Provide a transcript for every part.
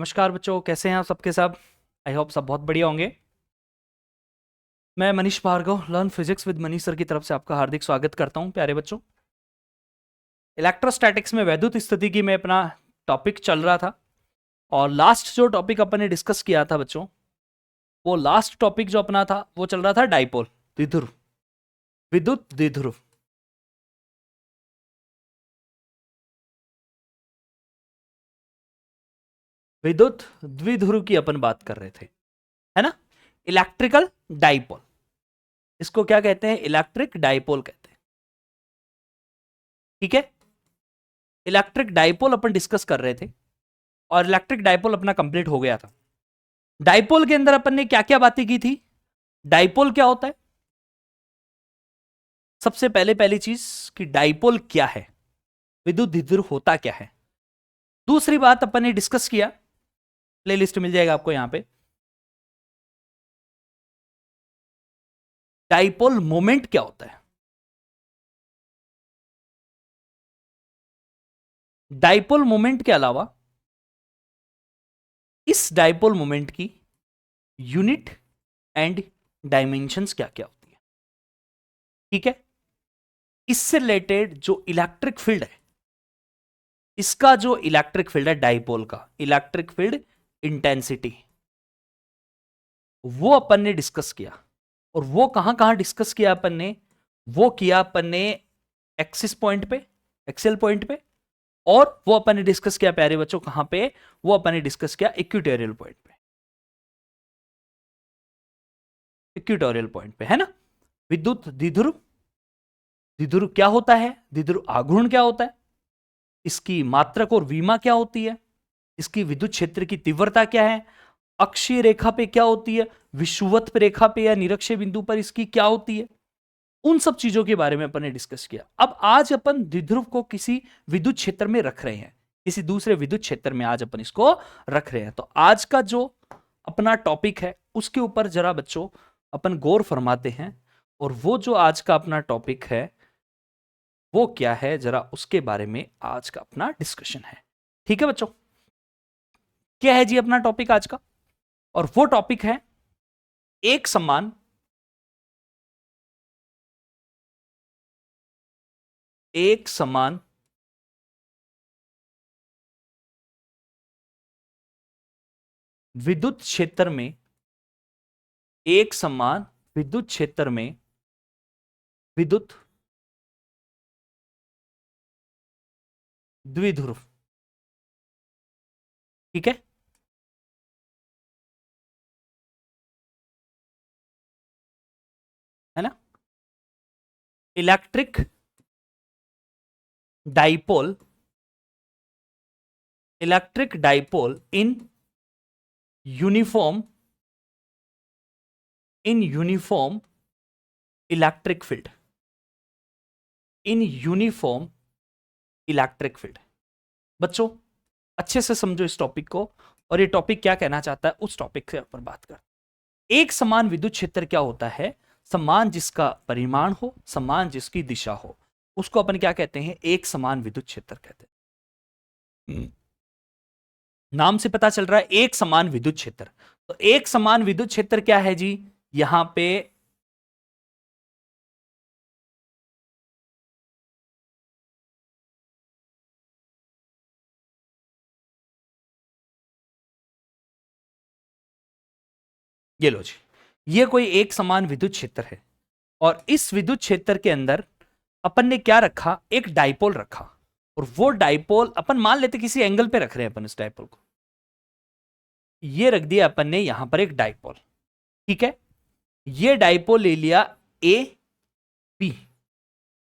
नमस्कार बच्चों, कैसे हैं आप सबके सब। आई होप सब बहुत बढ़िया होंगे। मैं Manish Bhargav learn physics with Manish sir की तरफ से आपका हार्दिक स्वागत करता हूं। प्यारे बच्चों, इलेक्ट्रोस्टैटिक्स में वैद्युत स्थिति की मैं अपना टॉपिक चल रहा था और लास्ट जो टॉपिक अपन ने डिस्कस किया था बच्चों, वो लास्ट टॉपिक जो अपना था वो चल रहा था डाइपोल, द्विध्रुव, विद्युत द्विध्रुव। विद्युत द्विध्रुव की अपन बात कर रहे थे, है ना। इलेक्ट्रिकल डाइपोल, इसको क्या कहते हैं? इलेक्ट्रिक डाइपोल कहते हैं। ठीक है, इलेक्ट्रिक डाइपोल अपन डिस्कस कर रहे थे और इलेक्ट्रिक डाइपोल अपना कंप्लीट हो गया था। डाइपोल के अंदर अपन ने क्या क्या बातें की थी? डाइपोल क्या होता है? सबसे पहली चीज कि डाइपोल क्या है, विद्युत द्विध्रुव होता क्या है। दूसरी बात अपन ने डिस्कस किया, प्लेलिस्ट मिल जाएगा आपको यहां पे, डाइपोल मोमेंट क्या होता है। डाइपोल मोमेंट के अलावा इस डाइपोल मोमेंट की यूनिट एंड डायमेंशंस क्या क्या होती है। ठीक है, इससे रिलेटेड जो इलेक्ट्रिक फील्ड है, इसका जो इलेक्ट्रिक फील्ड है डाइपोल का, इलेक्ट्रिक फील्ड इंटेंसिटी, वो अपन ने डिस्कस किया। और वो कहां कहां डिस्कस किया अपन ने? वो किया अपन ने एक्सिस पॉइंट पे, एक्सेल पॉइंट पे, और वो अपन ने डिस्कस किया प्यारे बच्चों कहां पे? वो अपन ने डिस्कस किया इक्वेटोरियल पॉइंट पे, इक्वेटोरियल पॉइंट पे, है ना। विद्युत द्विध्रुव, द्विध्रुव क्या होता है, द्विध्रुव आघूर्ण क्या होता है, इसकी मात्रक और विमा क्या होती है, इसकी विद्युत क्षेत्र की तीव्रता क्या है, अक्षीय रेखा पे क्या होती है, विषुवत रेखा पे या निरक्षीय बिंदु पर इसकी क्या होती है, उन सब चीजों के बारे में अपन ने डिस्कस किया। अब आज अपन द्विध्रुव को किसी विद्युत क्षेत्र में रख रहे हैं, किसी दूसरे विद्युत क्षेत्र में आज अपन इसको रख रहे हैं। तो आज का जो अपना टॉपिक है उसके ऊपर जरा बच्चों अपन गौर फरमाते हैं, और वो जो आज का अपना टॉपिक है वो क्या है, जरा उसके बारे में आज का अपना डिस्कशन है। ठीक है बच्चों, क्या है जी अपना टॉपिक आज का? और वो टॉपिक है एक समान एक समान विद्युत क्षेत्र में, एक समान विद्युत क्षेत्र में विद्युत द्विध्रुव। ठीक है, है ना। Electric dipole, electric dipole in uniform, in uniform electric field, in uniform electric field. बच्चों अच्छे से समझो इस टॉपिक को, और ये टॉपिक क्या कहना चाहता है उस टॉपिक से अपन बात कर। एक समान विद्युत क्षेत्र क्या होता है? समान जिसका परिमाण हो, समान जिसकी दिशा हो, उसको अपन क्या कहते हैं? एक समान विद्युत क्षेत्र कहते हैं। नाम से पता चल रहा है एक समान विद्युत क्षेत्र। तो एक समान विद्युत क्षेत्र क्या है जी? यहां पे ये लो जी, ये कोई एक समान विद्युत क्षेत्र है, और इस विद्युत क्षेत्र के अंदर अपन ने क्या रखा? एक डाइपोल रखा। और वो डाइपोल अपन मान लेते किसी एंगल पे रख रहे हैं अपन इस डाइपोल को, ये रख दिया अपन ने यहां पर एक डाइपोल। ठीक है, ये डाइपोल ले लिया ए बी।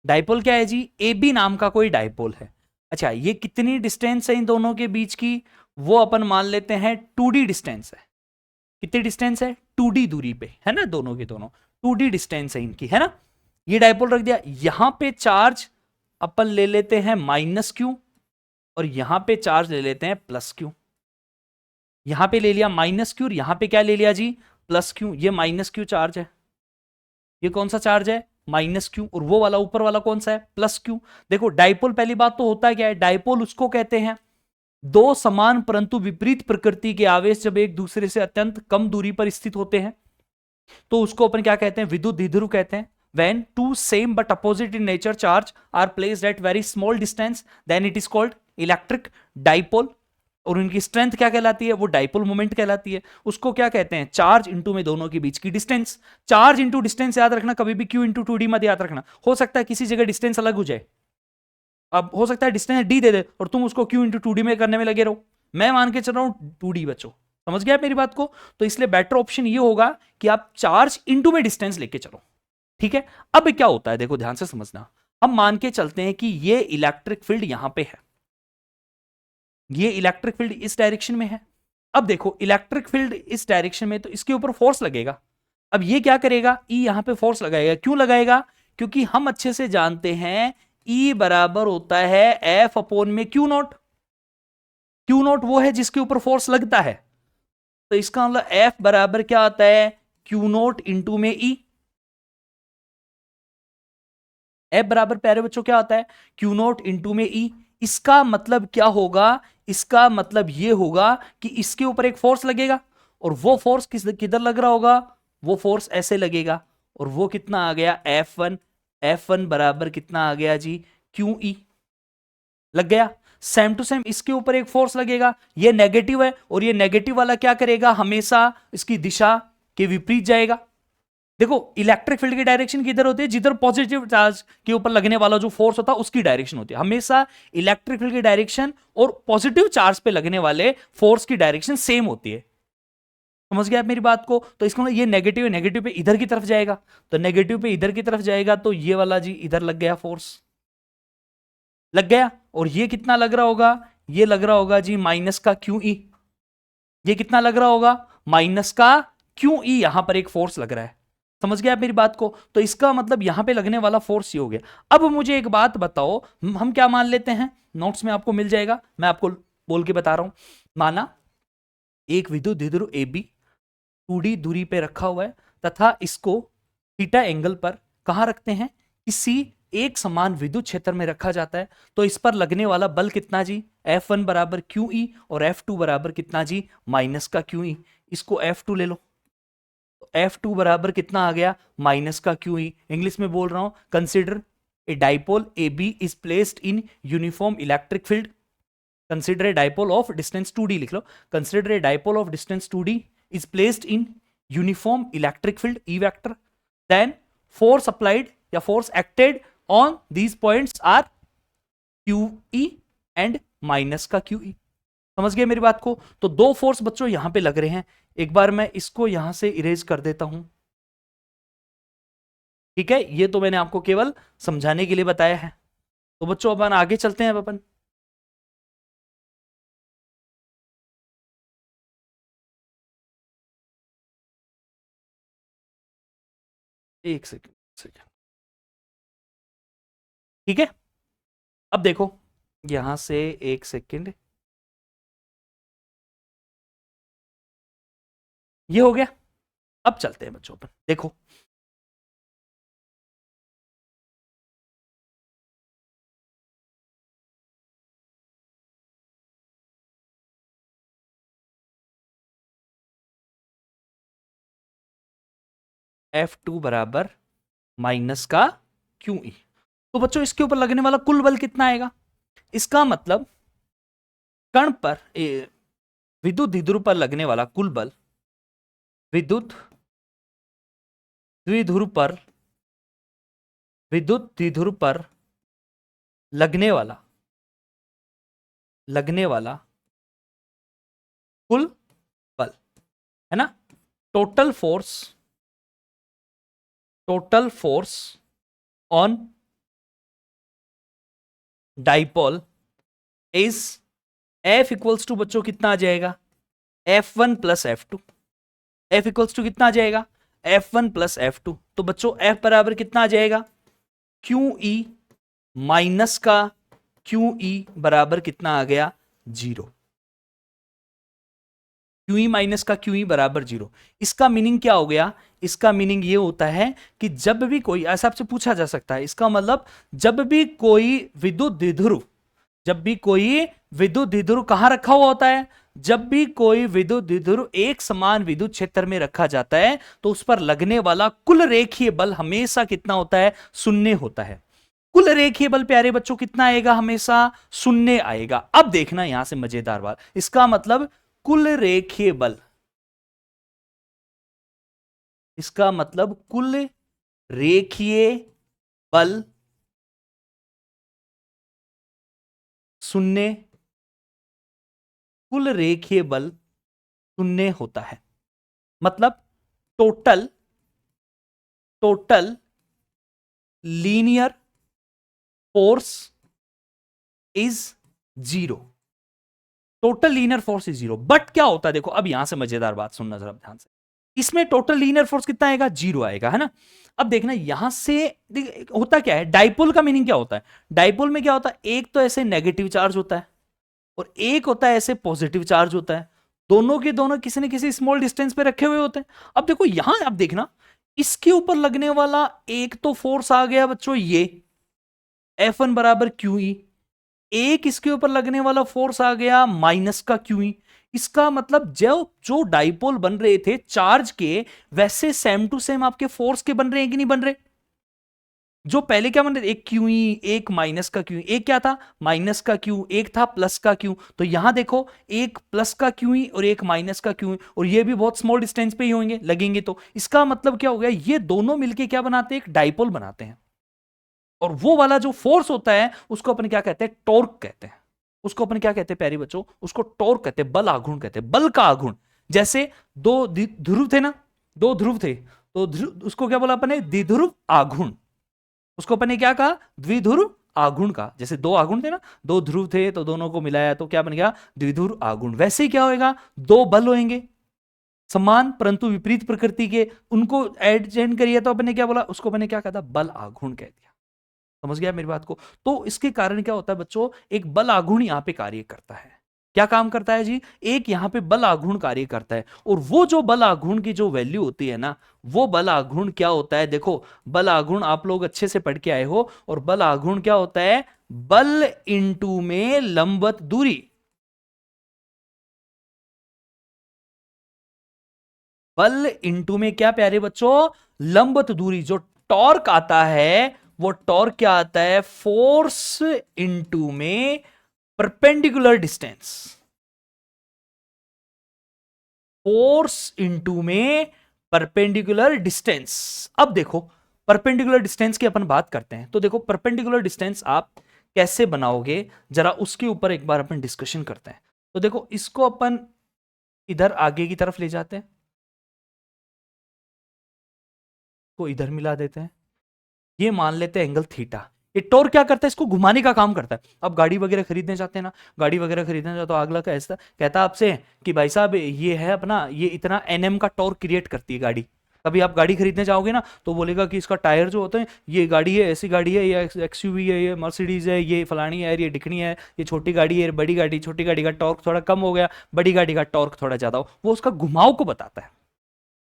डाइपोल क्या है जी? ए बी नाम का कोई डाइपोल है। अच्छा, ये कितनी डिस्टेंस है इन दोनों के बीच की? वो अपन मान लेते हैं 2D डिस्टेंस है। कितनी डिस्टेंस है? 2D दूरी पे, है ना, दोनों की दोनों 2D डिस्टेंस है इनकी, है ना। ये डाइपोल रख दिया। यहां पे चार्ज अपन ले लेते हैं -Q, और यहां पे चार्ज ले लेते हैं +Q। यहां पे ले लिया -Q, और यहां पे क्या ले लिया जी? +Q। ये -Q चार्ज है, ये कौन सा चार्ज है? -Q। और वो वाला ऊपर वाला कौन सा है? +Q। देखो डाइपोल पहली बात तो होता है क्या है? डाइपोल उसको कहते हैं दो समान परंतु विपरीत प्रकृति के आवेश जब एक दूसरे से अत्यंत कम दूरी पर स्थित होते हैं तो उसको अपन क्या कहते हैं, विद्युत द्विध्रुव कहते हैं। when two same but opposite in nature charge are placed at very small distance then it is called electric dipole। और उनकी स्ट्रेंथ क्या कहलाती है, वो डाइपोल मोमेंट कहलाती है। उसको क्या कहते हैं, चार्ज इंटू में दोनों के बीच की डिस्टेंस। चार्ज इंटू डिस्टेंस याद रखना, कभी भी क्यू इंटू टू डी मत याद रखना। हो सकता है किसी जगह डिस्टेंस अलग हो जाए, अब हो सकता है डिस्टेंस डी दे दे और तुम उसको क्यू इंटू टू डी में करने में लगे रहो। मैं मान के चल रहा हूं टू डी बच्चों, समझ गया मेरी बात को। तो इसलिए बेटर ऑप्शन ये होगा कि आप चार्ज इंटू में डिस्टेंस लेके चलो, ठीक है। अब क्या होता है देखो ध्यान से समझना, हम मान के चलते हैं कि ये इलेक्ट्रिक फील्ड यहां पे है, ये इलेक्ट्रिक फील्ड इस डायरेक्शन में है। अब देखो इलेक्ट्रिक फील्ड इस डायरेक्शन में, तो इसके ऊपर फोर्स लगेगा। अब ये क्या करेगा, ई यहां पे फोर्स लगाएगा। क्यों लगाएगा, क्योंकि हम अच्छे से जानते हैं ई बराबर होता है एफ अपॉन में क्यू नॉट। क्यू नॉट वो है जिसके ऊपर फोर्स लगता है, तो इसका मतलब एफ बराबर क्या आता है, क्यू नॉट इंटू में ई। एफ बराबर प्यारे बच्चों क्या आता है, क्यू नॉट इंटू में ई। इसका मतलब क्या होगा, इसका मतलब यह होगा कि इसके ऊपर एक फोर्स लगेगा और वो फोर्स किधर लग रहा होगा, वो फोर्स ऐसे लगेगा। और वो कितना आ गया F1, F1 बराबर कितना आ गया जी, QE लग गया। सेम टू सेम इसके ऊपर एक फोर्स लगेगा, ये नेगेटिव है और ये नेगेटिव वाला क्या करेगा, हमेशा इसकी दिशा के विपरीत जाएगा। देखो इलेक्ट्रिक फील्ड की डायरेक्शन किधर होती है, जिधर पॉजिटिव चार्ज के ऊपर लगने वाला जो फोर्स होता है उसकी डायरेक्शन होती है। हमेशा इलेक्ट्रिक फील्ड की डायरेक्शन और पॉजिटिव चार्ज पे लगने वाले फोर्स की डायरेक्शन सेम होती है। समझ गया आप मेरी बात को। तो इसको ये नेगेटिव है, नेगेटिव पे इधर की तरफ जाएगा, तो नेगेटिव पे इधर की तरफ जाएगा, तो ये वाला जी इधर लग गया, फोर्स लग गया। और ये कितना लग रहा होगा, ये लग रहा होगा जी माइनस का QE। ये कितना लग रहा होगा, माइनस का QE। यहां पर एक फोर्स लग रहा है, समझ गया आप मेरी बात को। तो इसका मतलब यहां पे लगने वाला फोर्स ये हो गया। अब मुझे एक बात बताओ, हम क्या मान लेते हैं, नोट्स में आपको मिल जाएगा, मैं आपको बोल के बता रहा हूं। माना एक विद्युत द्विध्रुव AB 2D दूरी पे रखा हुआ है तथा इसको थीटा एंगल पर कहां रखते हैं, किसी एक समान विद्युत क्षेत्र में रखा जाता है। तो इस पर लगने वाला बल कितना जी, F1 बराबर QE और F2 बराबर कितना जी, माइनस का QE। इसको F2 ले लो, F2 बराबर कितना आ गया, माइनस का QE। इंग्लिश में बोल रहा हूं, consider a dipole AB is placed in uniform electric field. Consider a dipole of distance 2D लिख लो, consider a dipole of distance 2D is placed in uniform electric field E vector, then force applied या force acted on these points are QE and minus का QE। समझ गए मेरी बात को। तो दो फोर्स बच्चों यहां पे लग रहे हैं, एक बार मैं इसको यहां से इरेज कर देता हूं, ठीक है। ये तो मैंने आपको केवल समझाने के लिए बताया है। तो बच्चों अपन आगे चलते हैं। अपन एक सेकेंड, ठीक है। अब देखो यहां से एक सेकेंड, ये हो गया। अब चलते हैं बच्चों पर, देखो F2 बराबर माइनस का QE। तो बच्चों इसके ऊपर लगने वाला कुल बल कितना आएगा, इसका मतलब कण पर विद्युत द्विध्रुव पर लगने वाला कुल बल, विद्युत द्विध्रुव पर, विद्युत द्विध्रुव पर लगने वाला कुल बल है ना, total force on dipole is F equals to बच्चों कितना आ जाएगा, F1 plus F2। F equals to कितना आ जाएगा, F1 प्लस F2। तो बच्चों F बराबर कितना आ जाएगा, QE माइनस का QE बराबर कितना आ गया, 0। QE माइनस का QE बराबर 0। इसका मीनिंग क्या हो गया, इसका मीनिंग ये होता है कि जब भी कोई, ऐसा आपसे पूछा जा सकता है, इसका मतलब जब भी कोई विद्युत द्विध्रुव जब भी कोई विद्युत द्विध्रुव कहां रखा हुआ होता है, जब भी कोई विद्युत द्विध्रुव एक समान विद्युत क्षेत्र में रखा जाता है तो उस पर लगने वाला कुल रेखीय बल हमेशा कितना होता है, शून्य होता है। कुल रेखीय बल प्यारे बच्चों कितना आएगा, हमेशा शून्य आएगा। अब देखना यहां से मजेदार बात, इसका मतलब कुल रेखीय बल, इसका मतलब कुल रेखीय बल शून्य, कुल रेखीय बल शून्य होता है। मतलब total linear force is zero, total linear force is zero. But क्या होता है, देखो अब यहां से मजेदार बात सुनना जरा ध्यान से, इसमें टोटल लीनियर फोर्स कितना आएगा, जीरो आएगा, है ना। अब देखना यहां से होता क्या है, डाइपोल का मीनिंग क्या होता है, डाइपोल में क्या होता है, एक तो ऐसे नेगेटिव चार्ज होता है और एक होता है ऐसे पॉजिटिव चार्ज होता है, दोनों के दोनों किसी न किसी स्मॉल डिस्टेंस पे रखे हुए होते हैं। अब देखो यहां आप देखना, इसके ऊपर लगने वाला एक तो फोर्स आ गया बच्चों ये F1 बराबर QE, एक इसके ऊपर लगने वाला फोर्स आ गया माइनस का QE। इसका मतलब जो डाइपोल बन रहे थे चार्ज के, वैसे सेम टू सेम आपके फोर्स के बन रहे हैं कि नहीं बन रहे। जो पहले क्या बन रहे थे, एक QE एक माइनस का QE, एक क्या था माइनस का Q, एक था प्लस का Q। तो यहां देखो एक प्लस का QE और एक माइनस का QE, और ये भी बहुत स्मॉल डिस्टेंस पे ही होंगे लगेंगे। तो इसका मतलब क्या हो गया, ये दोनों मिलके क्या बनाते हैं, एक डाइपोल बनाते हैं। और वो वाला जो फोर्स होता है उसको अपन क्या कहते हैं, टॉर्क कहते हैं। उसको अपन क्या कहते हैं प्यारे बच्चों, उसको टॉर्क कहते हैं, बल आघूर्ण कहते हैं, बल का आघूर्ण। जैसे दो ध्रुव थे ना, दो ध्रुव थे, तो उसको क्या बोला अपने, द्विध्रुव आघूर्ण। उसको अपन ने क्या कहा, द्विध्रुव आघूर्ण का। जैसे दो आघूर्ण थे ना, दो ध्रुव थे तो दोनों को मिलाया तो क्या बन गया, द्विध्रुव आघूर्ण। वैसे ही क्या होएगा, दो बल होंगे समान परंतु विपरीत प्रकृति के, उनको एडजेंट करिए तो अपन ने क्या बोला, उसको अपन ने क्या कहा था, बल आघूर्ण कह दिया। समझ गया मेरी बात को। तो इसके कारण क्या होता है बच्चों, एक बल आघूर्ण यहां पे कार्य करता है। क्या काम करता है जी, एक यहां पे बल आघूर्ण कार्य करता है। और वो जो बल आघूर्ण की जो वैल्यू होती है ना, वो बल आघूर्ण क्या होता है, देखो बल आघूर्ण आप लोग अच्छे से पढ़ के आए हो, और बल आघूर्ण क्या होता है, बल इंटू में लंबवत दूरी। बल इंटू में क्या प्यारे बच्चों, लंबवत दूरी। जो टॉर्क आता है वो टॉर्क क्या आता है, फोर्स इंटू में परपेंडिकुलर डिस्टेंस, फोर्स इंटू में परपेंडिकुलर डिस्टेंस। अब देखो परपेंडिकुलर डिस्टेंस की अपन बात करते हैं, तो देखो परपेंडिकुलर डिस्टेंस आप कैसे बनाओगे, जरा उसके ऊपर एक बार अपन डिस्कशन करते हैं। तो देखो इसको अपन इधर आगे की तरफ ले जाते हैं, को इधर मिला देते हैं, ये मान लेते हैं एंगल थीटा। ये टॉर्क क्या करता है, इसको घुमाने का काम करता है। अब गाड़ी वगैरह खरीदने जाते हैं ना, गाड़ी वगैरह खरीदने जाते तो अगला का ऐसा कहता है आपसे कि भाई साहब ये है अपना, ये इतना एनएम का टॉर्क क्रिएट करती है गाड़ी। कभी आप गाड़ी खरीदने जाओगे ना तो बोलेगा कि इसका टायर जो होता है, ये गाड़ी है ऐसी गाड़ी है, ये एक्सयूवी है, ये मर्सिडीज है, ये फलानी है, ये डिकनी है, ये छोटी गाड़ी है, बड़ी गाड़ी, छोटी गाड़ी का टॉर्क थोड़ा कम हो गया, बड़ी गाड़ी का टॉर्क थोड़ा ज्यादा हो, वो उसका घुमाव को बताता है।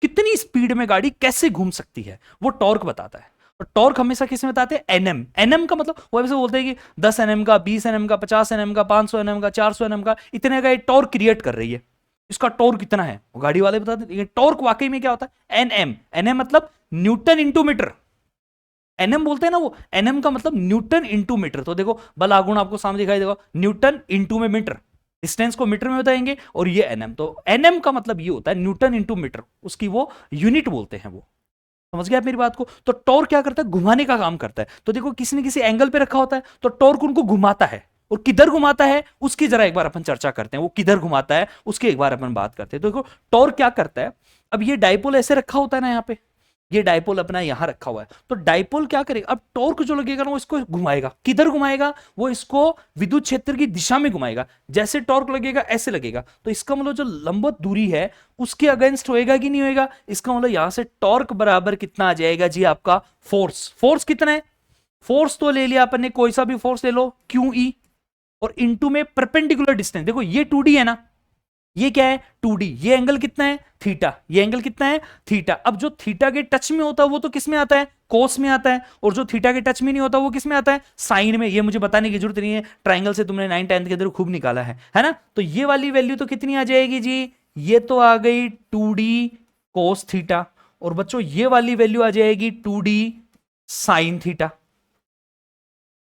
कितनी स्पीड में गाड़ी कैसे घूम सकती है वो टॉर्क बताता है। और टॉर्क हमेशा किसमें बताते हैं, एनएम। एनएम का मतलब वो ऐसे बोलते हैं कि 10 एनएम का, 20 एनएम का, 50 एनएम का, 500 एनएम का, 400 एनएम का, इतने का ये टॉर्क क्रिएट कर रही है। इसका टॉर्क कितना है वो गाड़ी वाले बताते हैं। टॉर्क वाकई में क्या होता है, एनएम। एनएम मतलब न्यूटन इंटू मीटर। एनएम बोलते हैं ना वो, एनएम का मतलब न्यूटन इंटू मीटर। तो देखो बल आघूर्ण आपको सामने दिखाई देगा, न्यूटन इंटू में मीटर, डिस्टेंस को मीटर में बताएंगे, और ये एनएम। तो एनएम का मतलब ये होता है न्यूटन इंटू मीटर, उसकी वो यूनिट बोलते हैं वो। समझ गया आप मेरी बात को। तो टॉर्क क्या करता है, घुमाने का काम करता है। तो देखो किसी न किसी एंगल पे रखा होता है तो टॉर्क उनको घुमाता है, और किधर घुमाता है उसकी जरा एक बार अपन चर्चा करते हैं। वो किधर घुमाता है उसकी एक बार अपन बात करते हैं। तो देखो टॉर्क क्या करता है, अब ये डाइपोल ऐसे रखा होता है ना यहाँ पे, ये डाइपोल अपना यहां रखा हुआ है, तो डाइपोल क्या करेगा, अब टॉर्क जो लगेगा ना वो इसको घुमाएगा। किधर घुमाएगा, वो इसको विद्युत क्षेत्र की दिशा में घुमाएगा। जैसे टॉर्क लगेगा ऐसे लगेगा, तो इसका मतलब जो लंबवत दूरी है उसके अगेंस्ट होएगा कि नहीं होएगा। इसका मतलब यहां से टॉर्क बराबर कितना आ जाएगा जी, आपका फोर्स। फोर्स कितना है, फोर्स तो ले लिया अपन ने, कोई सा भी फोर्स ले लो QE, और इंटू में परपेंडिकुलर डिस्टेंस। देखो ये 2D है ना, ये क्या है 2D, ये एंगल कितना है थीटा, ये एंगल कितना है थीटा। अब जो थीटा के टच में होता है वो तो किस में आता है, कोस में आता है, और जो थीटा के टच में नहीं होता वो किस में आता है, साइन में। ये मुझे बताने की जरूरत नहीं है, ट्राइंगल से तुमने 9th 10th के अंदर खूब निकाला है ना। तो ये वाली वैल्यू तो कितनी आ जाएगी जी, ये तो आ गई 2d कोस थीटा, और बच्चों ये वाली वैल्यू आ जाएगी 2d साइन थीटा।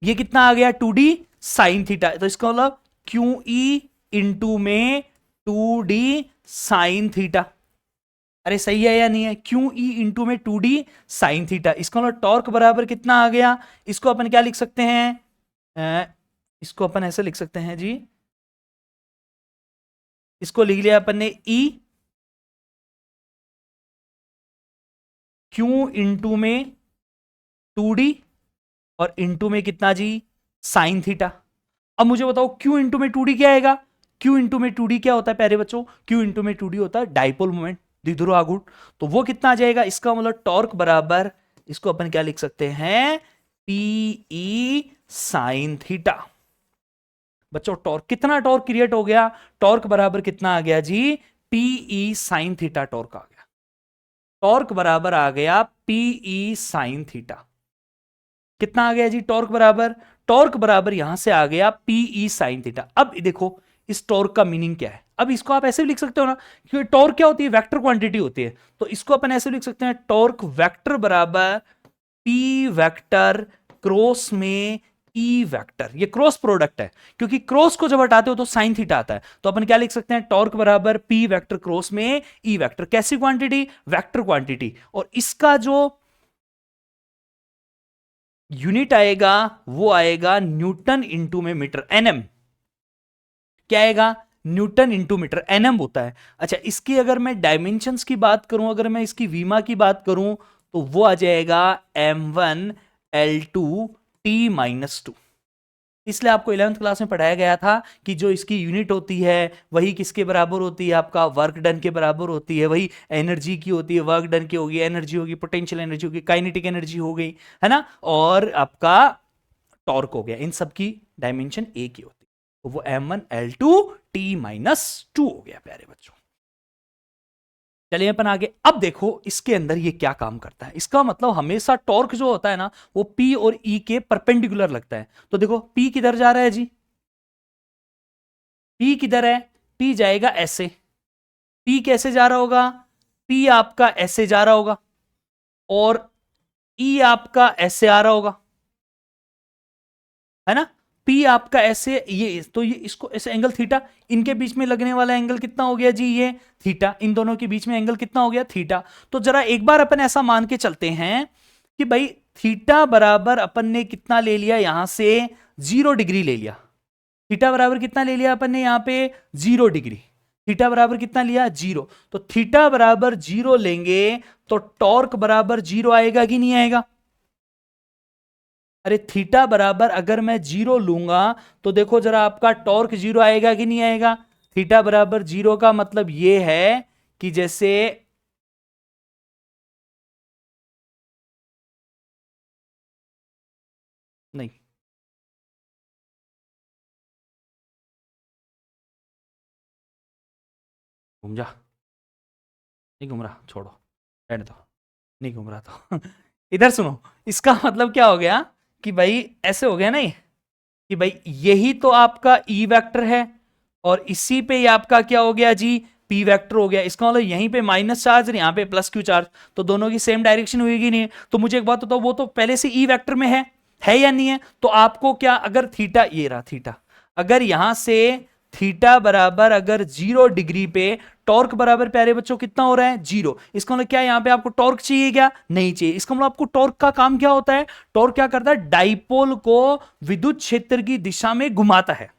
ये कितना आ गया, 2d साइन थीटा। तो इसका मतलब क्यू ई इंटू में 2d साइन थीटा। अरे सही है या नहीं है, क्यू ई इंटू में 2d साइन थीटा। इसका मतलब टॉर्क बराबर कितना आ गया, इसको अपन क्या लिख सकते हैं, इसको अपन ऐसे लिख सकते हैं जी, इसको लिख लिया अपन ने E क्यू इंटू में 2d और इंटू में कितना जी, साइन थीटा। अब मुझे बताओ क्यू इंटू में 2d क्या आएगा, क्यू इंटू में 2d क्या होता है प्यारे बच्चों, क्यू इंटू में 2d होता है डाइपोल मोमेंट, द्विध्रुव आघूर्ण। तो वो कितना आ जाएगा, इसका मतलब टॉर्क बराबर, इसको अपन क्या लिख सकते हैं, पीई साइन थीटा। बच्चों टॉर्क, कितना टॉर्क क्रिएट हो गया, टॉर्क बराबर कितना आ गया जी, पीई साइन थीटा टॉर्क आ गया। टॉर्क बराबर आ गया पीई साइन थीटा। कितना आ गया जी टॉर्क बराबर, टॉर्क बराबर यहां से आ गया पीई साइन थीटा। अब देखो इस टॉर्क का मीनिंग क्या है, अब इसको आप ऐसे भी लिख सकते हो ना, क्योंकि टॉर्क क्या होती है, वेक्टर क्वांटिटी होती है। तो इसको अपन ऐसे लिख सकते हैं, टॉर्क वेक्टर बराबर पी वेक्टर क्रॉस में ई वेक्टर। ये क्रॉस प्रोडक्ट है, क्योंकि क्रॉस को जब हटाते हो तो साइन थीटा आता है। तो अपन क्या लिख सकते हैं, टॉर्क बराबर पी वेक्टर क्रॉस में ई वेक्टर। कैसी क्वांटिटी, वेक्टर क्वांटिटी। और इसका जो यूनिट आएगा वो आएगा न्यूटन इंटू में मीटर, एनएम। क्या आएगा, न्यूटन इंटू मीटर, एनएम होता है। अच्छा इसकी अगर मैं डायमेंशंस की बात करूं, अगर मैं इसकी वीमा की बात करूं, तो वो आ जाएगा m1l2t-2। इसलिए आपको 11th क्लास में पढ़ाया गया था कि जो इसकी यूनिट होती है वही किसके बराबर होती है, आपका वर्क डन के बराबर होती है, वही एनर्जी की होती है, वर्क डन की होगी, एनर्जी होगी, पोटेंशियल एनर्जी होगी, काइनेटिक एनर्जी हो गई, है ना, और आपका टॉर्क हो गया। इन सब की डायमेंशन एक ही होती है, तो वो m1l2t-2 हो गया प्यारे बच्चों। चलिए अपन आगे, अब देखो इसके अंदर ये क्या काम करता है। इसका मतलब हमेशा टॉर्क जो होता है ना वो P और E के परपेंडिकुलर लगता है। तो देखो P किधर जा रहा है जी, P किधर है, P जाएगा ऐसे। P कैसे जा रहा होगा, P आपका ऐसे जा रहा होगा, और E आपका ऐसे आ रहा होगा, है ना। P आपका ऐसे, ये तो ये इसको ऐसे एंगल थीटा, इनके बीच में लगने वाला एंगल कितना हो गया जी, ये थीटा। इन दोनों के बीच में एंगल कितना हो गया, थीटा। तो जरा एक बार अपन ऐसा मान के चलते हैं कि भाई थीटा बराबर अपन ने कितना ले लिया, यहां से 0 डिग्री ले लिया। थीटा बराबर कितना ले लिया अपन ने यहां पे, 0 डिग्री। थीटा बराबर कितना लिया, 0। तो थीटा बराबर 0 लेंगे तो टॉर्क बराबर 0 आएगा कि नहीं आएगा। अरे थीटा बराबर अगर मैं 0 लूंगा तो देखो जरा आपका टॉर्क 0 आएगा कि नहीं आएगा। थीटा बराबर 0 का मतलब यह है कि जैसे नहीं, घूम जा, नहीं घूम रहा, छोड़ो, रहने दो, नहीं घूम रहा तो इधर सुनो, इसका मतलब क्या हो गया कि भाई ऐसे हो गया नहीं कि भाई यही तो आपका ई वेक्टर है और इसी पे ही आपका क्या हो गया जी, पी वेक्टर हो गया। इसका मतलब यहीं पे माइनस चार्ज और यहां पे प्लस क्यू चार्ज, तो दोनों की सेम डायरेक्शन हुएगी नहीं। तो मुझे एक बात बताओ, वो तो पहले से ई वेक्टर में है या नहीं है। तो आपको क्या, अगर थीटा, ये रहा थीटा, अगर यहां से थीटा बराबर अगर 0 डिग्री पे टॉर्क बराबर प्यारे बच्चों कितना हो रहा है, 0। इसका मतलब क्या यहां पे आपको टॉर्क चाहिए क्या, नहीं चाहिए। इसका मतलब आपको टॉर्क का काम क्या होता है, टॉर्क क्या करता है, डाइपोल को विद्युत क्षेत्र की दिशा में घुमाता है।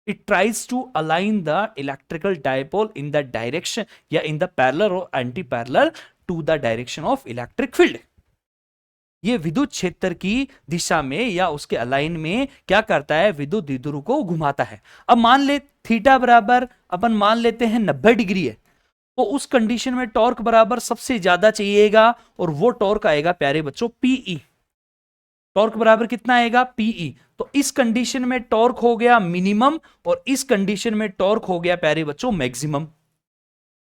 It tries to align the electrical dipole in the direction या in the parallel or anti-parallel to the direction of electric field। ये विद्युत क्षेत्र की दिशा में या उसके अलाइन में क्या करता है, विद्युत द्विध्रुव को घुमाता है। अब मान ले थीटा बराबर अपन मान लेते हैं 90 डिग्री है, तो उस कंडीशन में टॉर्क बराबर सबसे ज्यादा चाहिएगा और वो टॉर्क आएगा प्यारे बच्चों पीई। टॉर्क बराबर कितना आएगा, पीई। तो इस कंडीशन में टॉर्क हो गया मिनिमम और इस कंडीशन में टॉर्क हो गया प्यारे बच्चों मैक्सिमम।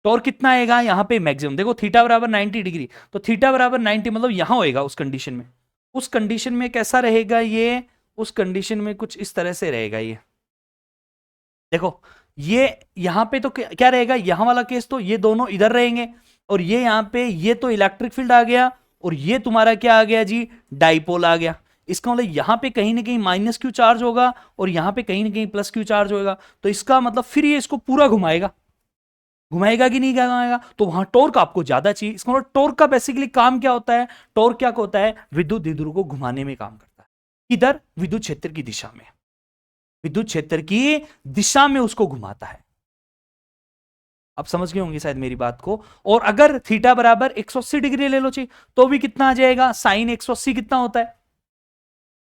टॉर्क कितना आएगा यहाँ पे मैक्सिमम, देखो थीटा बराबर 90 डिग्री, तो थीटा बराबर 90 मतलब यहां होएगा उस कंडीशन में। उस कंडीशन में कैसा रहेगा ये, उस कंडीशन में कुछ इस तरह से रहेगा ये। देखो ये यहां पे तो क्या रहेगा, यहां वाला केस तो ये दोनों इधर रहेंगे, और ये यहां पे ये तो इलेक्ट्रिक फील्ड आ गया, और ये तुम्हारा क्या आ गया जी, डाइपोल आ गया। इसका मतलब यहां पे कहीं ना कहीं माइनस क्यू चार्ज होगा, और यहां पे कहीं ना कहीं प्लस क्यू चार्ज होगा, तो इसका मतलब फिर ये इसको पूरा घुमाएगा, घुमाएगा कि नहीं घुमाएगा, तो वहां टॉर्क आपको ज्यादा चाहिए। इसका मतलब टॉर्क का बेसिकली काम क्या होता है, टॉर्क क्या होता है, विद्युत द्विध्रुव को घुमाने में काम करता है। किधर, विद्युत क्षेत्र की दिशा में, विद्युत क्षेत्र की दिशा में उसको घुमाता है। आप समझ गए होंगे शायद मेरी बात को। और अगर थीटा बराबर 180 डिग्री ले लो चाहिए, तो भी कितना आ जाएगा, साइन 180 कितना होता है,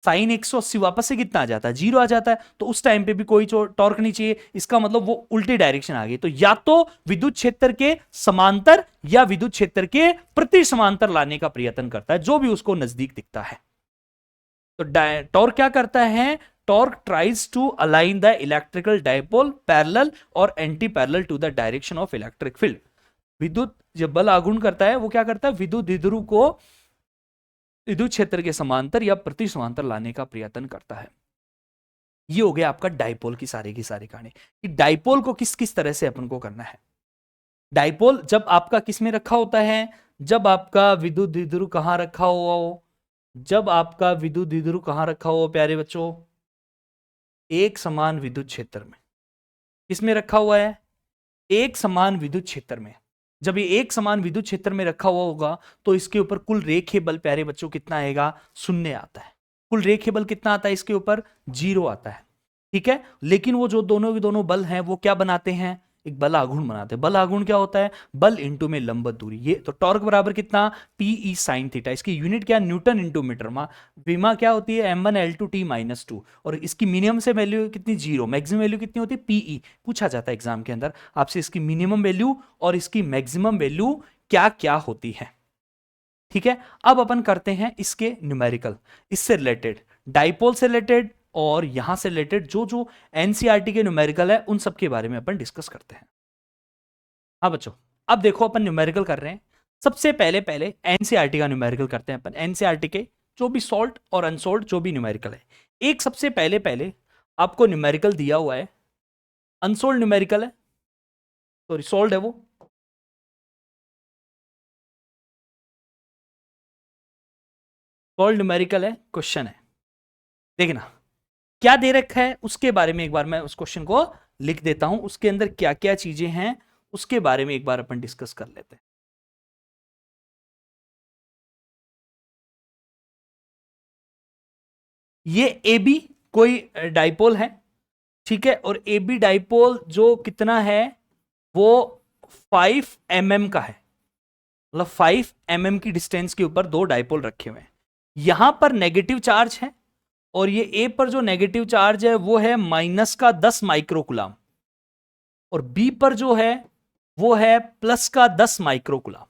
साइन 180 वापस से कितना आ जाता है, 0 आ जाता है। तो उस टाइम पे भी कोई टॉर्क नहीं चाहिए, इसका मतलब वो उल्टी डायरेक्शन आ गई। तो या तो विद्युत क्षेत्र के समांतर या विद्युत क्षेत्र के प्रति समांतर लाने का प्रयत्न करता है, जो भी उसको नजदीक दिखता है। तो टॉर्क क्या करता है, torque tries to align the electrical dipole parallel और anti parallel to the direction of electric field. विद्युत जब बल आघूर्ण करता है, वो क्या करता है, विद्युत द्विध्रुव को विद्युत क्षेत्र के समांतर या प्रति समांतर लाने का प्रयत्न करता है। ये हो गया आपका डाइपोल की सारी कहानी, कि डाइपोल को किस किस तरह से अपन को करना है। डाइपोल जब आपका किस में रखा होता है, जब आपका विद्युत द्विध्रुव कहां रखा हुआ हो, जब आपका विद्युत द्विध्रुव कहां रखा हो प्यारे बच्चों, एक समान विद्युत क्षेत्र में। किसमें रखा हुआ है, एक समान विद्युत क्षेत्र में। जब ये एक समान विद्युत क्षेत्र में रखा हुआ होगा, तो इसके ऊपर कुल रेखीय बल प्यारे बच्चों कितना आएगा, शून्य आता है। कुल रेखीय बल कितना आता है इसके ऊपर, 0 आता है। ठीक है, लेकिन वो जो दोनों के दोनों बल हैं वो क्या बनाते हैं, एक बल आघूर्ण बनाते हैं। बल आघूर्ण क्या होता है, बल इंटू में लंबवत दूरी। ये तो टॉर्क बराबर कितना, पीई साइन थीटा। इसकी यूनिट क्या, न्यूटन इंटू मीटर। विमा क्या होती है, m1L2T-2। और इसकी मिनिमम से वैल्यू कितनी, 0। मैक्सिमम वैल्यू कितनी होती है, पीई। पूछा जाता है एग्जाम के अंदर आपसे, इसकी मिनिमम वैल्यू और इसकी मैक्सिमम वैल्यू क्या क्या होती है। ठीक है, अब अपन करते हैं इसके न्यूमेरिकल, इससे रिलेटेड, डाइपोल से रिलेटेड और यहां से रिलेटेड जो जो एनसीईआरटी के न्यूमेरिकल है उन सब के बारे में अपन डिस्कस करते हैं। हाँ बच्चों, अब देखो अपन न्यूमेरिकल कर रहे हैं। सबसे पहले पहले एनसीईआरटी का न्यूमेरिकल करते हैं अपन। एनसीईआरटी के जो भी सॉल्ड और अनसॉल्ड जो भी न्यूमेरिकल है, एक सबसे पहले पहले आपको न्यूमेरिकल दिया हुआ है, अनसोल्ड न्यूमेरिकल है, सॉरी सॉल्ड है वो, सॉल्ड न्यूमेरिकल है, क्वेश्चन है। देखना क्या दे रखा है उसके बारे में एक बार मैं उस क्वेश्चन को लिख देता हूं, उसके अंदर क्या क्या चीजें हैं उसके बारे में एक बार अपन डिस्कस कर लेते हैं। ये ए बी कोई डाइपोल है, ठीक है, और ए बी डाइपोल जो कितना है, वो 5 mm का है। मतलब 5 mm की डिस्टेंस के ऊपर दो डाइपोल रखे हुए हैं। यहां पर नेगेटिव चार्ज है, और ये ए पर जो नेगेटिव चार्ज है वो है -10 माइक्रोकुलाम, और बी पर जो है वो है +10 माइक्रोकुलाम।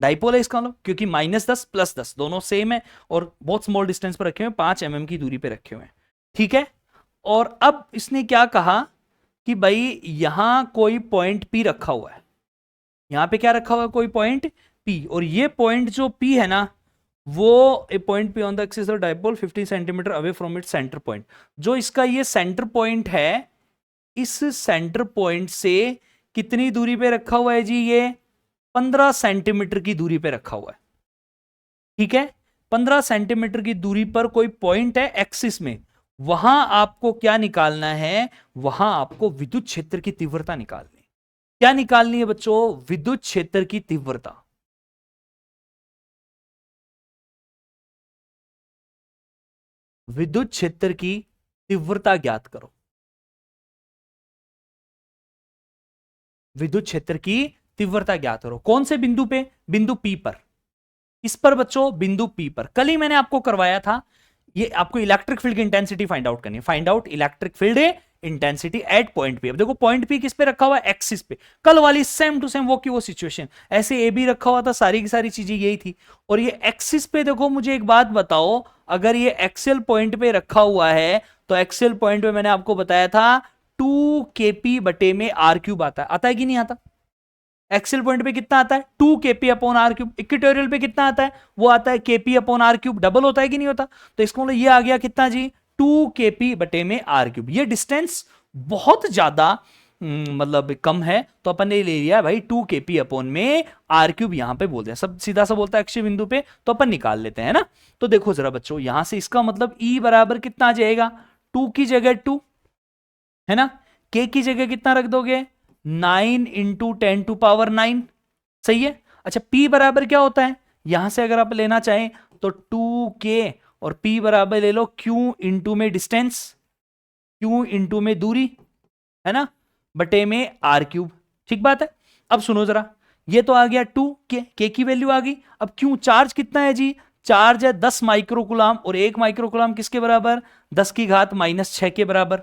डाइपोल है इसका मतलब, क्योंकि -10 +10 दोनों सेम है, और बहुत स्मॉल डिस्टेंस पर रखे हुए हैं, 5 mm की दूरी पे रखे हुए हैं। ठीक है, और अब इसने क्या कहा कि भाई यहां कोई पॉइंट पी रखा हुआ है, यहां पे क्या रखा हुआ है, कोई पॉइंट पी, और ये पॉइंट जो पी है ना, वो a point P on the axis of dipole 50 centimetre away from it centre point. जो इसका ये सेंटर पॉइंट है, इस सेंटर पॉइंट से कितनी दूरी पे रखा हुआ है जी, ये 15 सेंटीमीटर की दूरी पे रखा हुआ है। ठीक है, 15 सेंटीमीटर की दूरी पर कोई पॉइंट है एक्सिस में, वहां आपको क्या निकालना है, वहां आपको विद्युत क्षेत्र की तीव्रता निकालनी है। क्या निकालनी है बच्चों, विद्युत क्षेत्र की तीव्रता। विद्युत क्षेत्र की तीव्रता ज्ञात करो, विद्युत क्षेत्र की तीव्रता ज्ञात करो। कौन से बिंदु पे, बिंदु पी पर। इस पर बच्चों, बिंदु पी पर। कल ही मैंने आपको करवाया था, ये आपको इलेक्ट्रिक फील्ड की इंटेंसिटी फाइंड आउट करनी है। Find out electric field intensity at point P. अब देखो पॉइंट पी किस पे रखा हुआ है, एक्सिस पे। कल वाली सेम टू सेम वो की वो सिचुएशन, ऐसे ए बी रखा हुआ था, सारी की सारी चीजें यही थी। और ये एक्सिस पे देखो, मुझे एक बात बताओ, अगर ये एक्सेल पॉइंट पे रखा हुआ है, तो एक्सेल पॉइंट पे मैंने आपको बताया था 2 kp बटे में r क्यूब आता है कि नहीं आता। एक्सियल पॉइंट पे कितना आता है 2 kp upon R cube, equatorial पे कितना आता है वो आता है kp upon R cube, double होता है कि नहीं होता, तो इसको ये आ गया कितना जी 2 kp बटे में आर क्यूब। ये डिस्टेंस बहुत ज्यादा मतलब कम है तो अपन ने ले लिया भाई 2 kp अपॉन में आर क्यूब, यहां पे बोलते हैं सब सीधा सा बोलता है अक्षीय बिंदु पे, तो अपन निकाल लेते हैं ना। तो देखो जरा बच्चों यहां से इसका मतलब E बराबर कितना आ जाएगा 2 की जगह 2 है ना, K की जगह कितना रख दोगे 9 इंटू 10⁻9, सही है। अच्छा P बराबर क्या होता है, यहां से अगर आप लेना चाहें तो 2K और P बराबर ले लो Q इंटू में डिस्टेंस, Q इंटू में दूरी है ना, बटे में आर क्यूब, ठीक बात है। अब सुनो जरा, ये तो आ गया 2K की वैल्यू आ गई। अब क्यों चार्ज कितना है जी, चार्ज है 10 माइक्रोकुलाम और 1 माइक्रोकुलाम किसके बराबर 10⁻⁻6 के बराबर,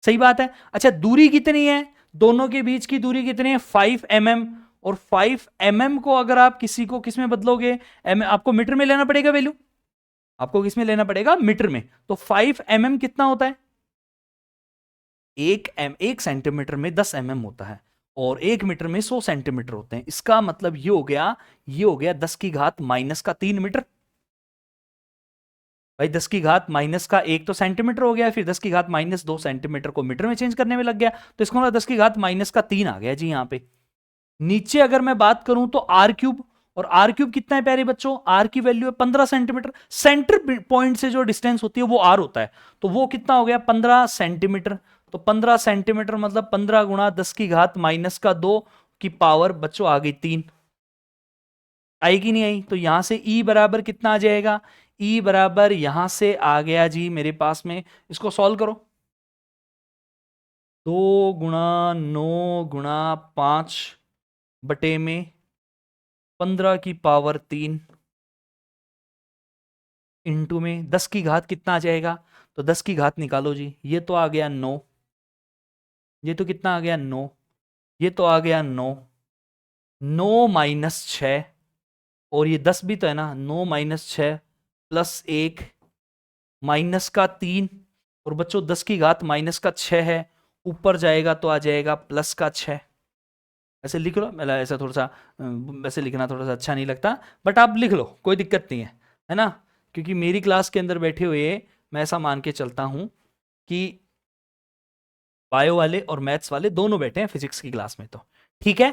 सही बात है। अच्छा दूरी कितनी है, दोनों के बीच की दूरी कितनी है 5 mm, और 5 mm को अगर आप किसी को किस में बदलोगे आपको मीटर में लेना पड़ेगा वैल्यू, आपको किस में लेना पड़ेगा मीटर में, तो 5 mm कितना होता है 1 सेंटीमीटर में 10 mm होता है और 1 मीटर में 100 सेंटीमीटर होते हैं। इसका मतलब ये हो गया 10⁻⁻3 मीटर। भाई 10⁻⁻1 तो सेंटीमीटर हो गया, फिर 10⁻⁻2 सेंटीमीटर को मीटर में चेंज करने में लग गया, तो इसको मतलब 10⁻⁻3 आ गया जी। यहां पे नीचे अगर मैं बात करूं तो आर क्यूब, और आर क्यूब कितना है प्यारे बच्चों, आर की वैल्यू है 15 सेंटीमीटर, सेंटर पॉइंट से जो डिस्टेंस होती है वो आर होता है, तो वो कितना हो गया 15 सेंटीमीटर। तो 15 सेंटीमीटर मतलब 15 गुणा 10⁻⁻2 की पावर बच्चों आ गई 3, आई कि नहीं आई। तो यहां से E बराबर कितना आ जाएगा, E बराबर यहां से आ गया जी मेरे पास में, इसको सॉल्व करो, 2 गुणा 9 गुणा 5 बटे में 15⁻3 इंटू में 10 की घात कितना आ जाएगा, तो 10 की घात निकालो जी, ये तो आ गया 9, ये तो कितना आ गया 9, ये तो आ गया 9, 9 - 6 और ये 10 भी तो है ना, 9 - 6 प्लस 1 -3, और बच्चों 10 की घात -6 है, ऊपर जाएगा तो आ जाएगा +6। ऐसे लिख लो, मतलब ऐसा थोड़ा सा वैसे लिखना थोड़ा सा अच्छा नहीं लगता, बट आप लिख लो कोई दिक्कत नहीं है ना, क्योंकि मेरी क्लास के अंदर बैठे हुए मैं ऐसा मान के चलता हूं कि बायो वाले और मैथ्स वाले दोनों बैठे हैं फिजिक्स की क्लास में, तो ठीक है।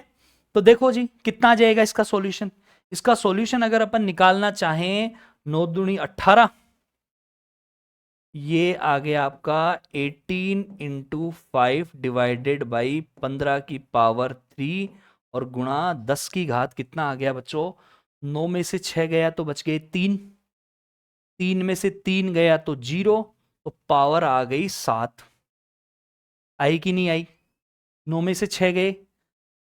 तो देखो जी कितना आ जाएगा इसका सॉल्यूशन, इसका सॉल्यूशन अगर अपन निकालना चाहें 9 दूनी 18, ये आ गया आपका 18 इंटू 5 डिवाइडेड बाई 15⁻3 और गुणा 10 की घात कितना आ गया बच्चों, 9 में से 6 गया तो बच गए 3, 3 में से 3 गया तो 0, तो पावर आ गई 7, आई कि नहीं आई। 9 में से 6 गए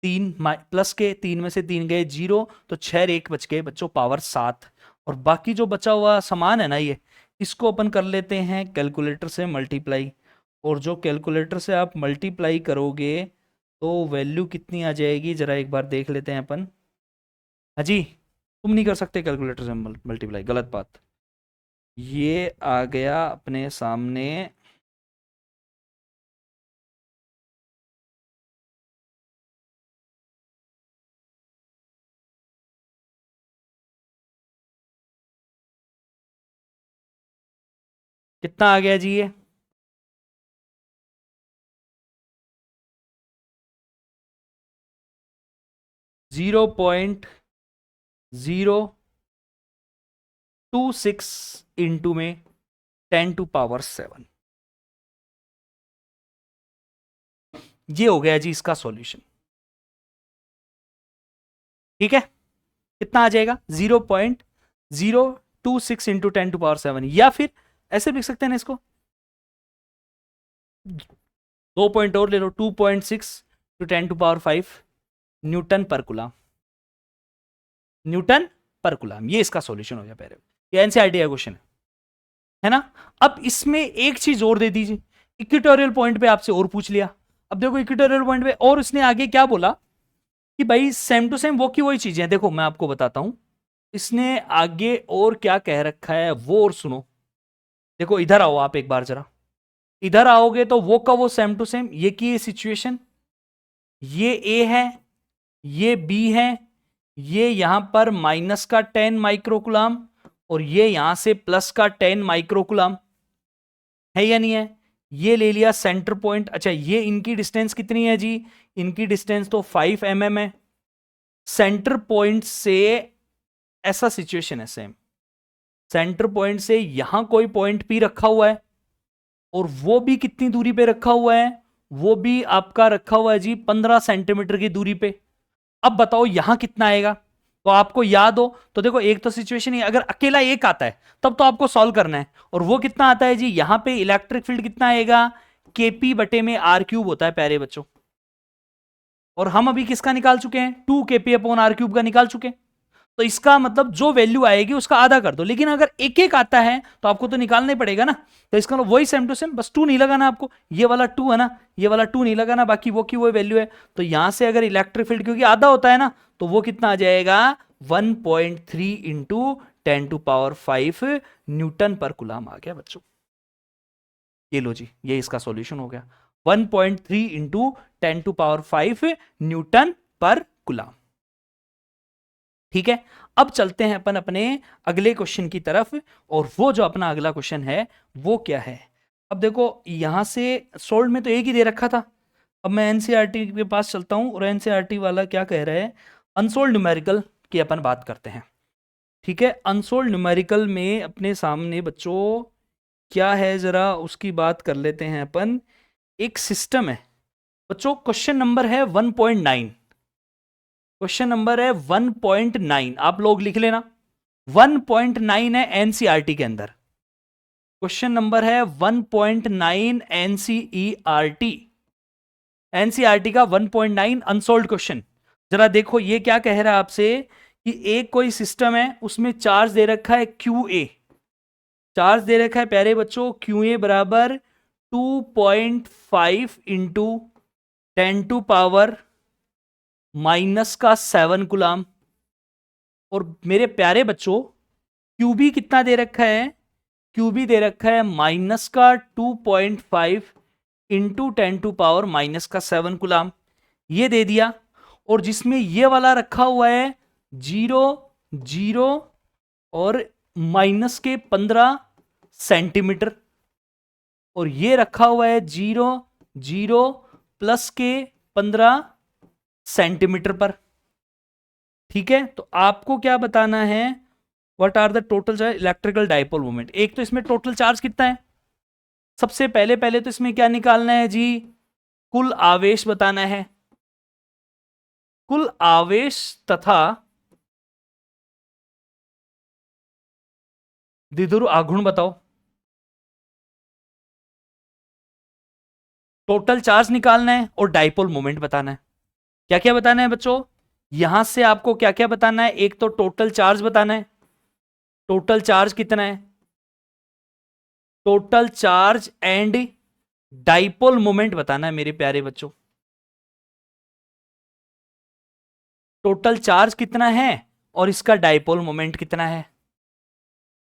3 प्लस के 3 में से 3 गए 0, तो 6 और 1 बच गए बच्चों पावर 7, और बाकी जो बचा हुआ सामान है ना ये, इसको अपन कर लेते हैं कैलकुलेटर से मल्टीप्लाई, और जो कैलकुलेटर से आप मल्टीप्लाई करोगे तो वैल्यू कितनी आ जाएगी जरा एक बार देख लेते हैं अपन। हाँ जी, तुम नहीं कर सकते कैलकुलेटर से मल्टीप्लाई, गलत बात। ये आ गया अपने सामने कितना आ गया जी, ये 0.026 इंटू में 10⁻7, ये हो गया जी इसका सॉल्यूशन, ठीक है। कितना आ जाएगा 0.026 इंटू 10⁻7, या फिर ऐसे लिख सकते हैं ना इसको, 2 पॉइंट और ले लो, 2.6 टू 10⁻5 न्यूटन पर कुलाम, न्यूटन पर कुलाम, ये इसका सॉल्यूशन हो गया पहले। ये एनसीईआरटी का क्वेश्चन है ना। अब इसमें एक चीज और दे दीजिए, इक्वेटोरियल पॉइंट पे आपसे और पूछ लिया। अब देखो इक्वेटोरियल पॉइंट पे और उसने आगे क्या बोला कि भाई सेम टू सेम वो की वही चीजें, देखो मैं आपको बताता हूं इसने आगे और क्या कह रखा है वो, और सुनो। देखो इधर आओ आप एक बार जरा, इधर आओगे तो वो का वो सेम टू सेम, ये की सिचुएशन, ये ए है, ये बी है, ये यहां पर माइनस का 10 माइक्रोकुलाम और ये यहां से प्लस का 10 माइक्रोकुलाम है या नहीं है। ये ले लिया सेंटर पॉइंट। अच्छा, ये इनकी डिस्टेंस कितनी है जी, इनकी डिस्टेंस तो 5 mm है सेंटर पॉइंट से। ऐसा सिचुएशन है सेम, सेंटर पॉइंट से यहां कोई पॉइंट पी रखा हुआ है और वो भी कितनी दूरी पे रखा हुआ है, वो भी आपका रखा हुआ है जी 15 सेंटीमीटर की दूरी पे। अब बताओ यहां कितना आएगा, तो आपको याद हो तो देखो, एक तो सिचुएशन है अगर अकेला एक आता है तब तो आपको सॉल्व करना है, और वो कितना आता है जी, यहां पे इलेक्ट्रिक फील्ड कितना आएगा, केपी बटे में आर क्यूब होता है प्यारे बच्चों। और हम अभी किसका निकाल चुके हैं, 2 केपी अपॉन आर क्यूब का निकाल चुके हैं। तो इसका मतलब जो वैल्यू आएगी उसका आधा कर दो, लेकिन अगर एक एक आता है तो आपको तो निकालना ही पड़ेगा ना। तो इसका मतलब वही सेम टू सेम, बस 2 नहीं लगाना आपको, ये वाला 2 है ना, ये वाला 2 नहीं लगाना, बाकी वो की वो वैल्यू है। तो यहां से अगर इलेक्ट्रिक फील्ड क्योंकि आधा होता है ना, तो वो कितना आ जाएगा 1.3 इंटू 10⁵ न्यूटन पर कुलाम आ गया बच्चों। ये लो जी, ये इसका सॉल्यूशन हो गया 1.3 इंटू 10⁵ न्यूटन पर कुलाम। ठीक है, अब चलते हैं अपन अपने अगले क्वेश्चन की तरफ, और वो जो अपना अगला क्वेश्चन है वो क्या है। अब देखो यहां से सोल्ड में तो एक ही दे रखा था, अब मैं एनसीईआरटी के पास चलता हूं और एनसीईआरटी वाला क्या कह रहा है, अनसोल्ड न्यूमेरिकल की अपन बात करते हैं। ठीक है, अनसोल्ड न्यूमेरिकल में अपने सामने बच्चों क्या है जरा उसकी बात कर लेते हैं अपन। एक सिस्टम है बच्चों, क्वेश्चन नंबर है 1.9, क्वेश्चन नंबर है 1.9, आप लोग लिख लेना 1.9 है एनसीईआरटी के अंदर, क्वेश्चन नंबर है 1.9 एनसीईआरटी, एनसीईआरटी का 1.9 अनसोल्ड क्वेश्चन। जरा देखो ये क्या कह रहा है आपसे कि एक कोई सिस्टम है उसमें चार्ज दे रखा है क्यू ए, चार्ज दे रखा है प्यारे बच्चों क्यू ए बराबर 2.5 इंटू 10⁻⁻⁷ कुलाम, और मेरे प्यारे बच्चों क्यूबी कितना दे रखा है, क्यूबी दे रखा है -2.5 इंटू 10⁻⁻⁷ कुलाम, ये दे दिया। और जिसमें ये वाला रखा हुआ है 0 0 और -15 सेंटीमीटर, और ये रखा हुआ है 0 0 +15 सेंटीमीटर पर। ठीक है, तो आपको क्या बताना है, what are the total charge electrical dipole moment. एक तो इसमें टोटल चार्ज कितना है, सबसे पहले तो इसमें क्या निकालना है जी, कुल आवेश बताना है, कुल आवेश तथा द्विध्रुव आघूर्ण बताओ। टोटल चार्ज निकालना है और डाइपोल मोमेंट बताना है। क्या क्या बताना है बच्चों, यहां से आपको क्या क्या बताना है, एक तो टोटल चार्ज बताना है, टोटल चार्ज कितना है, total charge and dipole moment बताना है मेरे प्यारे बच्चों। टोटल चार्ज कितना है और इसका डाइपोल मोमेंट कितना है।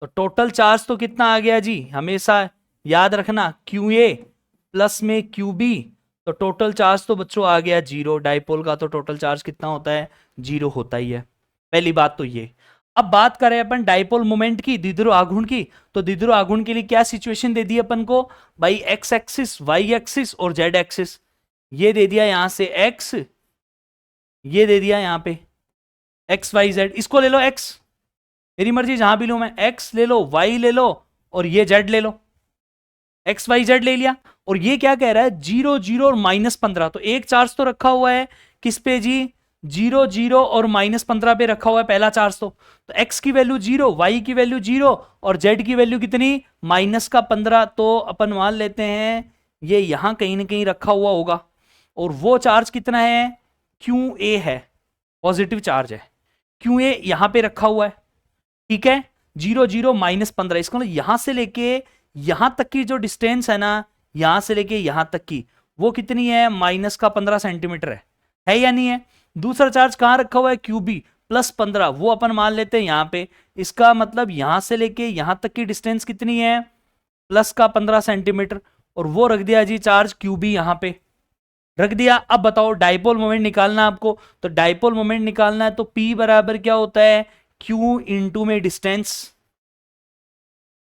तो टोटल चार्ज तो कितना आ गया जी, हमेशा याद रखना क्यू ए प्लस में क्यू बी, तो टोटल चार्ज तो बच्चों आ गया 0, डाइपोल का तो टोटल चार्ज कितना होता है 0 होता ही है। पहली बात तो ये। अब बात करें अपन डाइपोल मोमेंट की, द्विध्रुव आघूर्ण की, तो द्विध्रुव आघूर्ण के लिए क्या सिचुएशन दे दी अपन को भाई, एक्स एक्सिस, वाई एक्सिस और जेड एक्सिस। ये दे दिया यहां से एक्स, ये दे दिया यहां पे एक्स वाई जेड, इसको ले लो एक्स, मेरी मर्जी जहां भी लो मैं, एक्स ले लो, वाई ले लो और ये जेड ले लो, एक्स वाई जेड ले लिया। और ये क्या कह रहा है 0 0 और -15, तो एक चार्ज तो रखा हुआ है किस पे जी, 0 0 और -15 पे रखा हुआ है पहला चार्ज। तो x की वैल्यू 0, y की वैल्यू 0 और z की वैल्यू कितनी -15, तो अपन मान लेते हैं ये यहां कहीं ना कहीं रखा हुआ होगा। और वो चार्ज कितना है, क्यू ए है, पॉजिटिव चार्ज है, क्यू ए यहां पे रखा हुआ है। ठीक है, 0 0 -15, इसको यहां से लेके यहां तक की जो डिस्टेंस है ना, यहां से लेके यहां तक की वो कितनी है, -15 सेंटीमीटर है या नहीं है। दूसरा चार्ज कहां रखा हुआ है, क्यूबी +15, वो अपन मान लेते हैं यहां पे। इसका मतलब यहां से लेके यहां तक की डिस्टेंस कितनी है, +15 सेंटीमीटर, और वो रख दिया जी चार्ज क्यूबी यहां पे। रख दिया। अब बताओ डाइपोल मोमेंट निकालना है आपको, तो डाइपोल मोमेंट निकालना है तो P बराबर क्या होता है, Q इंटू में डिस्टेंस,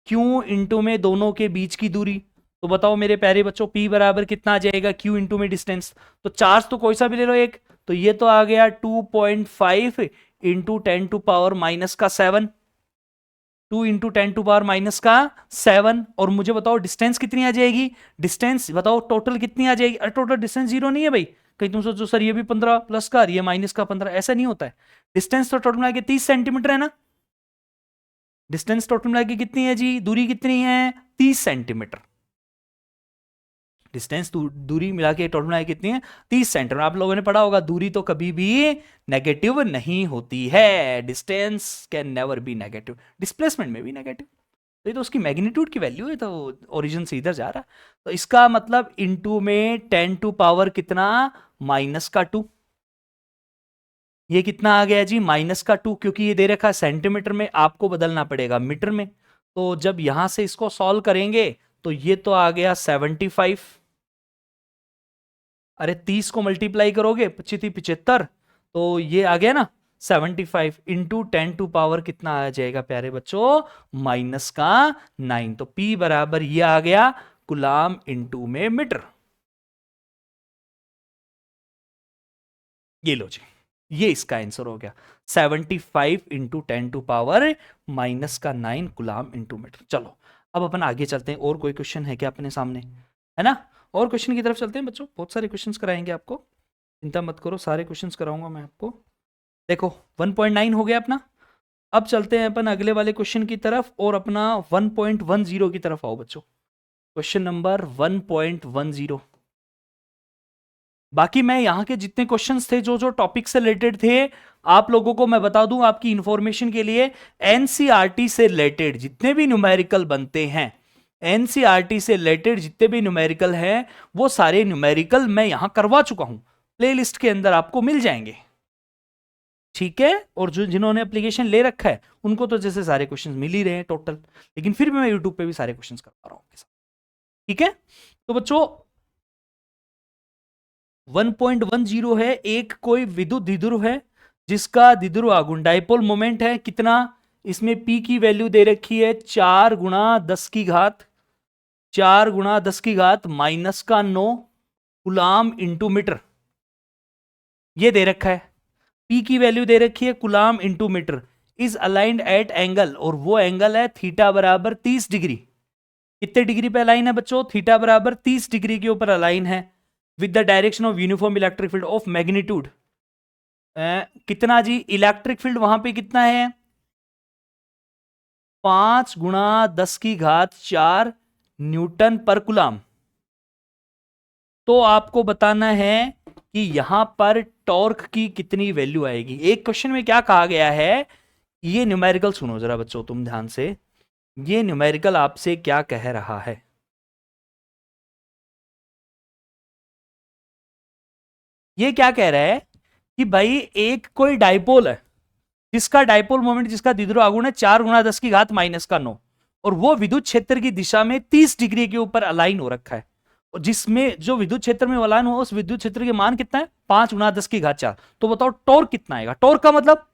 Q इंटू में दोनों के बीच की दूरी। तो बताओ मेरे प्यारे बच्चों P बराबर कितना आ जाएगा, Q इंटू में डिस्टेंस। तो चार्ज तो कोई सा भी ले लो एक, तो ये तो आ गया 2.5 इंटू 10⁻⁻7, 2 इंटू 10⁻⁻7। और मुझे बताओ डिस्टेंस कितनी आ जाएगी, डिस्टेंस बताओ टोटल कितनी आ जाएगी। अरे टोटल डिस्टेंस जीरो नहीं है भाई, कहीं तुम सोचो सर ये भी 15 प्लस का, ये माइनस का 15, ऐसा नहीं होता है। डिस्टेंस तो टोटल मिला के 30 सेंटीमीटर है ना, डिस्टेंस टोटल मिला के कितनी है जी, दूरी कितनी है 30 सेंटीमीटर। डिस्टेंस दूरी मिला के टोटल मिला के कितनी है 30 सेंटीमीटर। आप लोगों ने पढ़ा होगा दूरी तो कभी भी नेगेटिव नहीं होती है, distance can never be negative, displacement में भी नेगेटिव। तो ये तो उसकी मैग्नीट्यूड की वैल्यू है, तो ओरिजिन से इधर जा रहा है। तो इसका मतलब इनटू में 10 टू पावर कितना, -2। ये कितना आ गया जी, -2, क्योंकि ये दे रखा है सेंटीमीटर में, आपको बदलना पड़ेगा मीटर में। तो जब यहां से इसको सॉल्व करेंगे तो ये तो आ गया 75। अरे 30 को मल्टीप्लाई करोगे 25 तो ये आ गया ना 75 इंटू 10 टू पावर कितना आ जाएगा प्यारे बच्चों, -9। तो P बराबर ये आ गया कुलाम इंटू में मीटर। ये लो जी, ये इसका आंसर हो गया 75 into 10 to power -9 coulomb into meter. चलो अब अपन आगे चलते हैं, और कोई क्वेश्चन है क्या अपने सामने, है ना। और क्वेश्चन की तरफ चलते हैं बच्चों, बहुत सारे क्वेश्चंस कराएंगे आपको, चिंता मत करो, सारे क्वेश्चंस कराऊंगा मैं आपको। देखो 1.9 हो गया अपना। अब चलते हैं अपन अगले वाले क्वेश्चन की तरफ, और अपना 1.10 की तरफ आओ बच्चों। Question number 1.10। बाकी मैं यहाँ के जितने क्वेश्चंस थे, जो जो टॉपिक से रिलेटेड थे, आप लोगों को मैं बता दूं आपकी इंफॉर्मेशन के लिए, एनसीईआरटी से रिलेटेड जितने भी न्यूमेरिकल बनते हैं, एनसीईआरटी से रिलेटेड जितने भी न्यूमेरिकल हैं, वो सारे न्यूमेरिकल मैं यहां करवा चुका हूं, प्लेलिस्ट के अंदर आपको मिल जाएंगे, ठीक है। और जो जिन्होंने एप्लीकेशन ले रखा है उनको तो जैसे सारे क्वेश्चंस मिल ही रहे हैं टोटल, लेकिन फिर भी मैं यूट्यूब पे भी सारे क्वेश्चंस करवा रहा हूं आपके साथ, ठीक है। तो बच्चों 1.10 है, एक कोई विद्युत द्विध्रुव है जिसका द्विध्रुव आघूर्ण डाइपोल मोमेंट है कितना, इसमें P की वैल्यू दे रखी है 4 गुणा 10 की घात, 4 गुणा 10 की घात -9 कुलाम इंटू मीटर, ये दे रखा है। P की वैल्यू दे रखी है coulomb into meter, is aligned at angle, और वो एंगल है थीटा बराबर 30 डिग्री। कितने डिग्री पे अलाइन है बच्चों, थीटा बराबर 30 डिग्री के ऊपर अलाइन है, with the direction of uniform electric field of magnitude कितना जी, इलेक्ट्रिक फील्ड वहां पे कितना है 5 गुणा 10 की घात 4 न्यूटन पर कुलाम। तो आपको बताना है कि यहां पर टॉर्क की कितनी वैल्यू आएगी। एक क्वेश्चन में क्या कहा गया है, ये न्यूमेरिकल सुनो जरा बच्चों तुम ध्यान से, ये न्यूमेरिकल आपसे क्या कह रहा है। ये क्या कह रहा है कि भाई एक कोई डाइपोल है, जिसका डाइपोल मोमेंट, जिसका द्विध्रुव आघूर्ण है 4 गुणा 10 की घात -9, और वो विद्युत क्षेत्र की दिशा में 30 डिग्री के ऊपर अलाइन हो रखा है, और जिसमें जो विद्युत क्षेत्र में अलाइन हुआ उस विद्युत क्षेत्र के मान कितना है 5 गुणा 10 की घात 4। तो बताओ टॉर्क कितना आएगा। टॉर्क का मतलब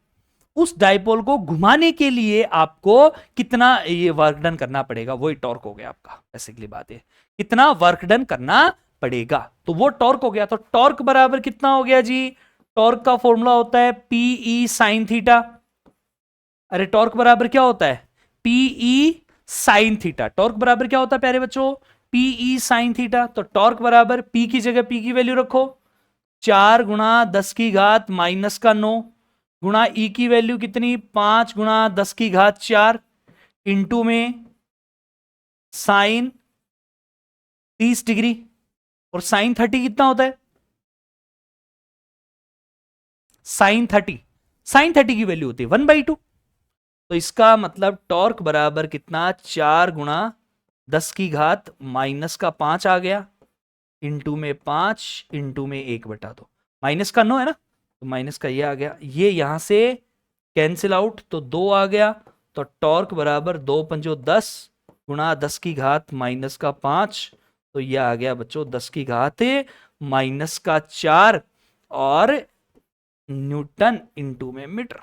उस डाइपोल को घुमाने के लिए आपको कितना ये वर्क डन करना पड़ेगा, वही टॉर्क हो गया आपका। बेसिकली बात है कितना वर्क डन करना पड़ेगा, तो वो टॉर्क हो गया। तो टॉर्क बराबर कितना हो गया जी, टॉर्क का फॉर्मूला होता है पीई साइन थीटा। अरे टॉर्क बराबर क्या होता है, पीई साइन थीटा। टॉर्क बराबर क्या होता है प्यारे बच्चों, पीई साइन थीटा। तो टॉर्क बराबर पी की जगह पी की वैल्यू रखो 4 गुणा 10 की घात -9 गुणा ई की वैल्यू कितनी 5 गुणा 10 की घात 4 इंटू में साइन 30 डिग्री, और साइन 30 कितना होता है, साइन 30 की वैल्यू होती है 1/2। तो इसका मतलब टॉर्क बराबर कितना 4 गुणा 10 की घात -5 आ गया, इंटू में 5 इंटू में 1/2, -9 है ना, तो माइनस का ये आ गया, ये यहां से कैंसिल आउट तो 2 आ गया। तो टॉर्क बराबर 2 पंजो 10 गुणा 10 की घात -5, तो ये आ गया बच्चों 10 की घात -4 और न्यूटन इनटू में मीटर।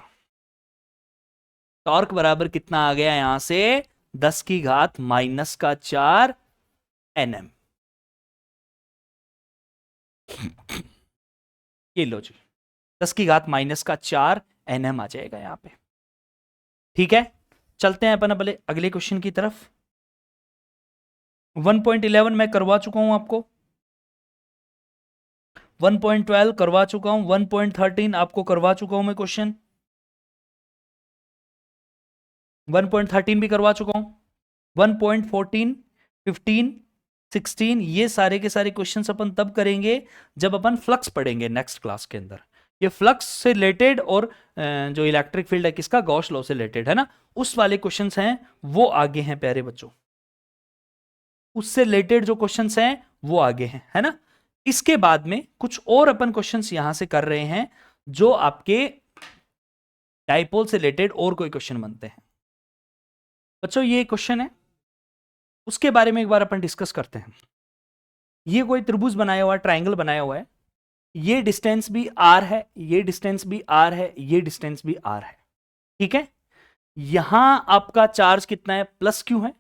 टॉर्क बराबर कितना आ गया यहां से 10 की घात -4 Nm। ये लो जी 10 की घात -4 Nm आ जाएगा यहां पे। ठीक है, चलते हैं अपन अगले क्वेश्चन की तरफ। 1.11 मैं करवा चुका हूं आपको, 1.12 करवा चुका हूं, 1.13 आपको करवा चुका हूं मैं क्वेश्चन, 1.13 भी करवा चुका हूं, 1.14, 15, 16 ये सारे के सारे क्वेश्चंस अपन तब करेंगे जब अपन फ्लक्स पढ़ेंगे नेक्स्ट क्लास के अंदर। ये फ्लक्स से रिलेटेड और जो इलेक्ट्रिक फील्ड है किसका, गॉस लॉ से रिलेटेड है ना, उस वाले क्वेश्चंस हैं वो आगे हैं प्यारे बच्चों, उससे रिलेटेड जो क्वेश्चंस हैं वो आगे हैं, है ना। इसके बाद में कुछ और अपन क्वेश्चंस यहां से कर रहे हैं जो आपके डाइपोल से रिलेटेड और कोई क्वेश्चन बनते हैं। बच्चों ये क्वेश्चन है, उसके बारे में एक बार अपन डिस्कस करते हैं। ये कोई त्रिभुज बनाया हुआ है, ट्राइंगल बनाया हुआ है, ये डिस्टेंस भी r है, ये डिस्टेंस भी r है, ये डिस्टेंस भी r है। ठीक है, यहां आपका चार्ज कितना है, +q है।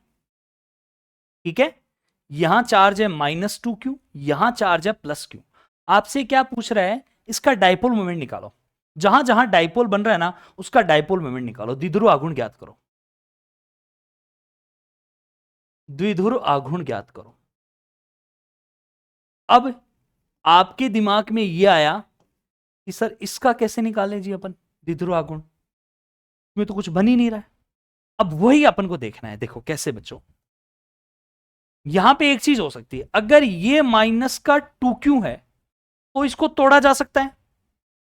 ठीक है, यहां चार्ज है -2q, यहां चार्ज है +q। आपसे क्या पूछ रहा है, इसका डाइपोल मोमेंट निकालो। जहां जहां डाइपोल बन रहा है ना उसका डाइपोल मोमेंट निकालो, द्विध्रुव आघूर्ण ज्ञात करो, द्विध्रुव आघूर्ण ज्ञात करो। अब आपके दिमाग में यह आया कि सर इसका कैसे निकालें जी अपन, द्विध्रुव आघूर्ण में तो कुछ बन ही नहीं रहा है। अब वही अपन को देखना है, देखो कैसे बच्चों। यहां पे एक चीज हो सकती है, अगर ये -2q है तो इसको तोड़ा जा सकता है,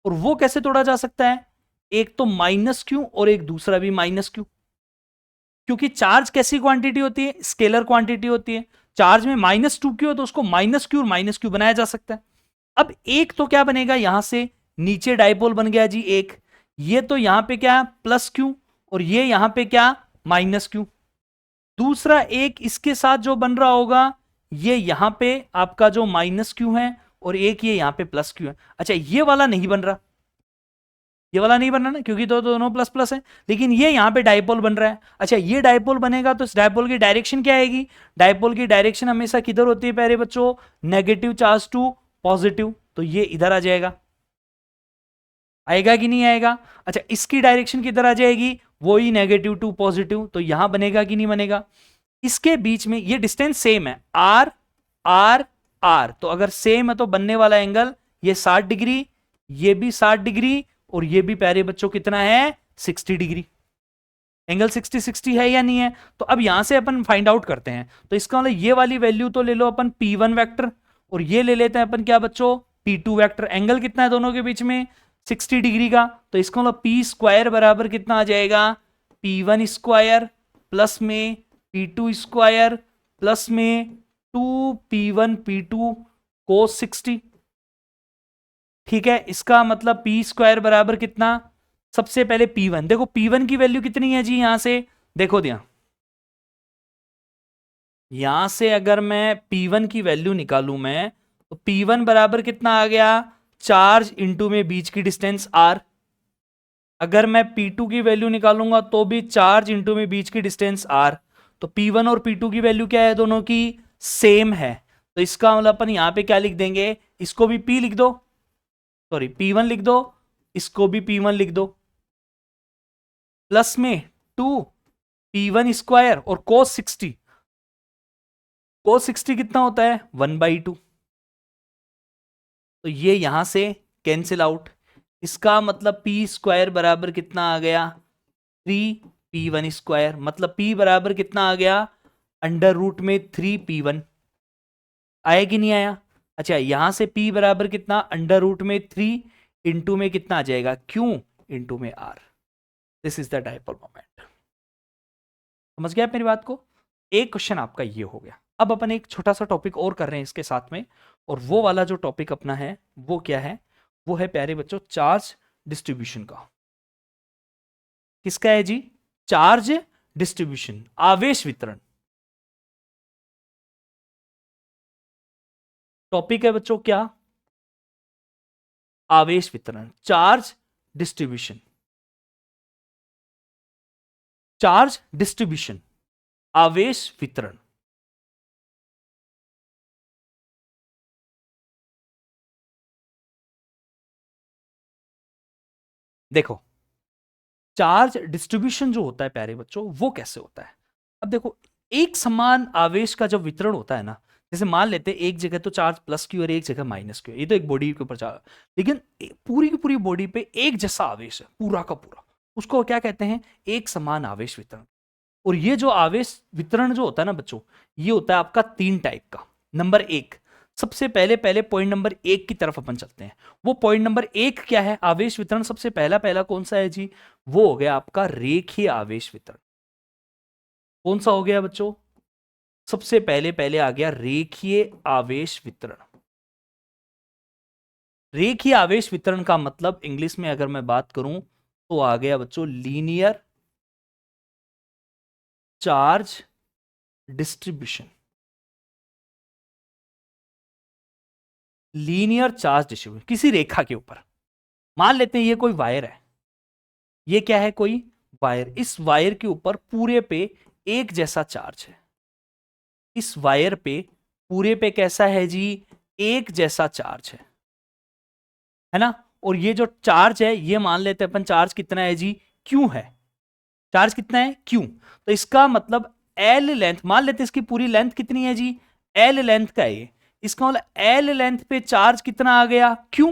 और वो कैसे तोड़ा जा सकता है, एक तो -q और एक दूसरा भी -q, क्योंकि चार्ज कैसी क्वांटिटी होती है, स्केलर क्वांटिटी होती है। चार्ज में -2q है तो उसको -q और -q बनाया जा सकता है। अब एक तो क्या बनेगा, यहां से नीचे डाइपोल बन गया जी एक, ये तो यहां पे क्या +q और ये यहां पे क्या -q। दूसरा एक इसके साथ जो बन रहा होगा, ये यहां पे आपका जो -q है और एक ये यहां पे +q है। अच्छा ये वाला नहीं बन रहा, ये वाला नहीं बन रहा ना, क्योंकि तो दोनों प्लस प्लस है, लेकिन ये यहां पे डाइपोल बन रहा है। अच्छा ये डाइपोल बनेगा तो इस डाइपोल की डायरेक्शन क्या आएगी, डाइपोल की डायरेक्शन हमेशा किधर होती है प्यारे बच्चों, नेगेटिव चार्ज टू पॉजिटिव, तो ये इधर आ जाएगा, आएगा कि नहीं आएगा। अच्छा इसकी डायरेक्शन किधर आ जाएगी, वही नेगेटिव टू पॉजिटिव, तो यहां बनेगा कि नहीं बनेगा। इसके बीच में ये डिस्टेंस सेम है, आर आर आर, तो अगर सेम है तो बनने वाला एंगल ये 60 डिग्री, ये भी 60 डिग्री, और ये भी प्यारे बच्चों कितना है 60 डिग्री। एंगल 60 60 है या नहीं है, तो अब यहां से अपन फाइंड आउट करते हैं। तो इसका मतलब ये वाली वैल्यू तो ले लो अपन P1 वेक्टर, और ये ले लेते हैं अपन क्या बच्चों P2 वेक्टर। एंगल कितना है दोनों के बीच में 60 डिग्री का, तो इसका मतलब पी स्क्वायर बराबर कितना आ जाएगा, P1 स्क्वायर प्लस में P2 स्क्वायर प्लस में 2P1 P2 cos 60। ठीक है, इसका मतलब पी स्क्वायर बराबर कितना, सबसे पहले P1 देखो, P1 की वैल्यू कितनी है जी, यहां से देखो दिया, यहां से अगर मैं P1 की वैल्यू निकालूं मैं, तो P1 बराबर कितना आ गया, चार्ज इंटू में बीच की डिस्टेंस R। अगर मैं P2 की वैल्यू निकालूंगा तो भी चार्ज इंटू में बीच की डिस्टेंस R। तो P1 और P2 की वैल्यू क्या है, दोनों की सेम है, तो इसका मतलब अपन यहां पे क्या लिख देंगे, इसको भी P लिख दो, सॉरी P1 लिख दो, इसको भी P1 लिख दो, प्लस में 2P1 स्क्वायर और cos 60, cos 60 कितना होता है 1/2, तो ये यहां से कैंसिल आउट। इसका मतलब P स्क्वायर बराबर कितना आ गया 3P1 स्क्वायर, मतलब P बराबर कितना आ गया √3P1, आया कि नहीं आया। अच्छा यहां से P बराबर कितना √3 इंटू में कितना आ जाएगा Q इंटू में R। This is the dipole moment. समझ गया आप मेरी बात को। एक क्वेश्चन आपका ये हो गया। अब अपन एक छोटा सा टॉपिक और कर रहे हैं इसके साथ में, और वो वाला जो टॉपिक अपना है वो क्या है, वो है प्यारे बच्चों चार्ज डिस्ट्रीब्यूशन का। किसका है जी, चार्ज डिस्ट्रीब्यूशन, आवेश वितरण। टॉपिक है बच्चों क्या? आवेश वितरण, चार्ज डिस्ट्रीब्यूशन। चार्ज डिस्ट्रीब्यूशन, आवेश वितरण। देखो, चार्ज डिस्ट्रीब्यूशन जो होता है प्यारे बच्चों, वो कैसे होता है? अब देखो, एक समान आवेश का जब वितरण होता है ना, जैसे मान लेते हैं एक जगह तो चार्ज प्लस क्यू और एक जगह माइनस क्यू, ये तो एक बॉडी के ऊपर चार्ज, लेकिन पूरी की पूरी बॉडी पे एक जैसा आवेश है पूरा का पूरा, उसको क्या कहते हैं? एक समान आवेश वितरण। और ये जो आवेश वितरण जो होता है ना बच्चों, ये होता है आपका 3 टाइप का। नंबर 1, सबसे पहले पहले पॉइंट नंबर 1 की तरफ अपन चलते हैं। वो पॉइंट नंबर 1 क्या है? आवेश वितरण सबसे पहला पहला कौन सा है जी? वो हो गया आपका रेखीय आवेश वितरण। कौन सा हो गया बच्चों? सबसे पहले पहले आ गया रेखीय आवेश वितरण। रेखीय आवेश वितरण का मतलब इंग्लिश में अगर मैं बात करूं तो आ गया बच्चों linear charge distribution. Linear charge distribution किसी रेखा के ऊपर, मान लेते हैं ये कोई वायर है, ये क्या है? कोई वायर। इस वायर के ऊपर पूरे पे एक जैसा चार्ज है। इस वायर पे पूरे पे कैसा है जी? एक जैसा चार्ज है ना? और ये जो चार्ज है, ये मान लेते हैं अपन चार्ज कितना है जी? क्यू है। चार्ज कितना है? क्यू। तो इसका मतलब एल लेंथ, मान लेते हैं इसकी पूरी लेंथ कितनी है जी? एल लेंथ का है ये। इसका मतलब एल लेंथ पे चार्ज कितना आ गया? क्यू।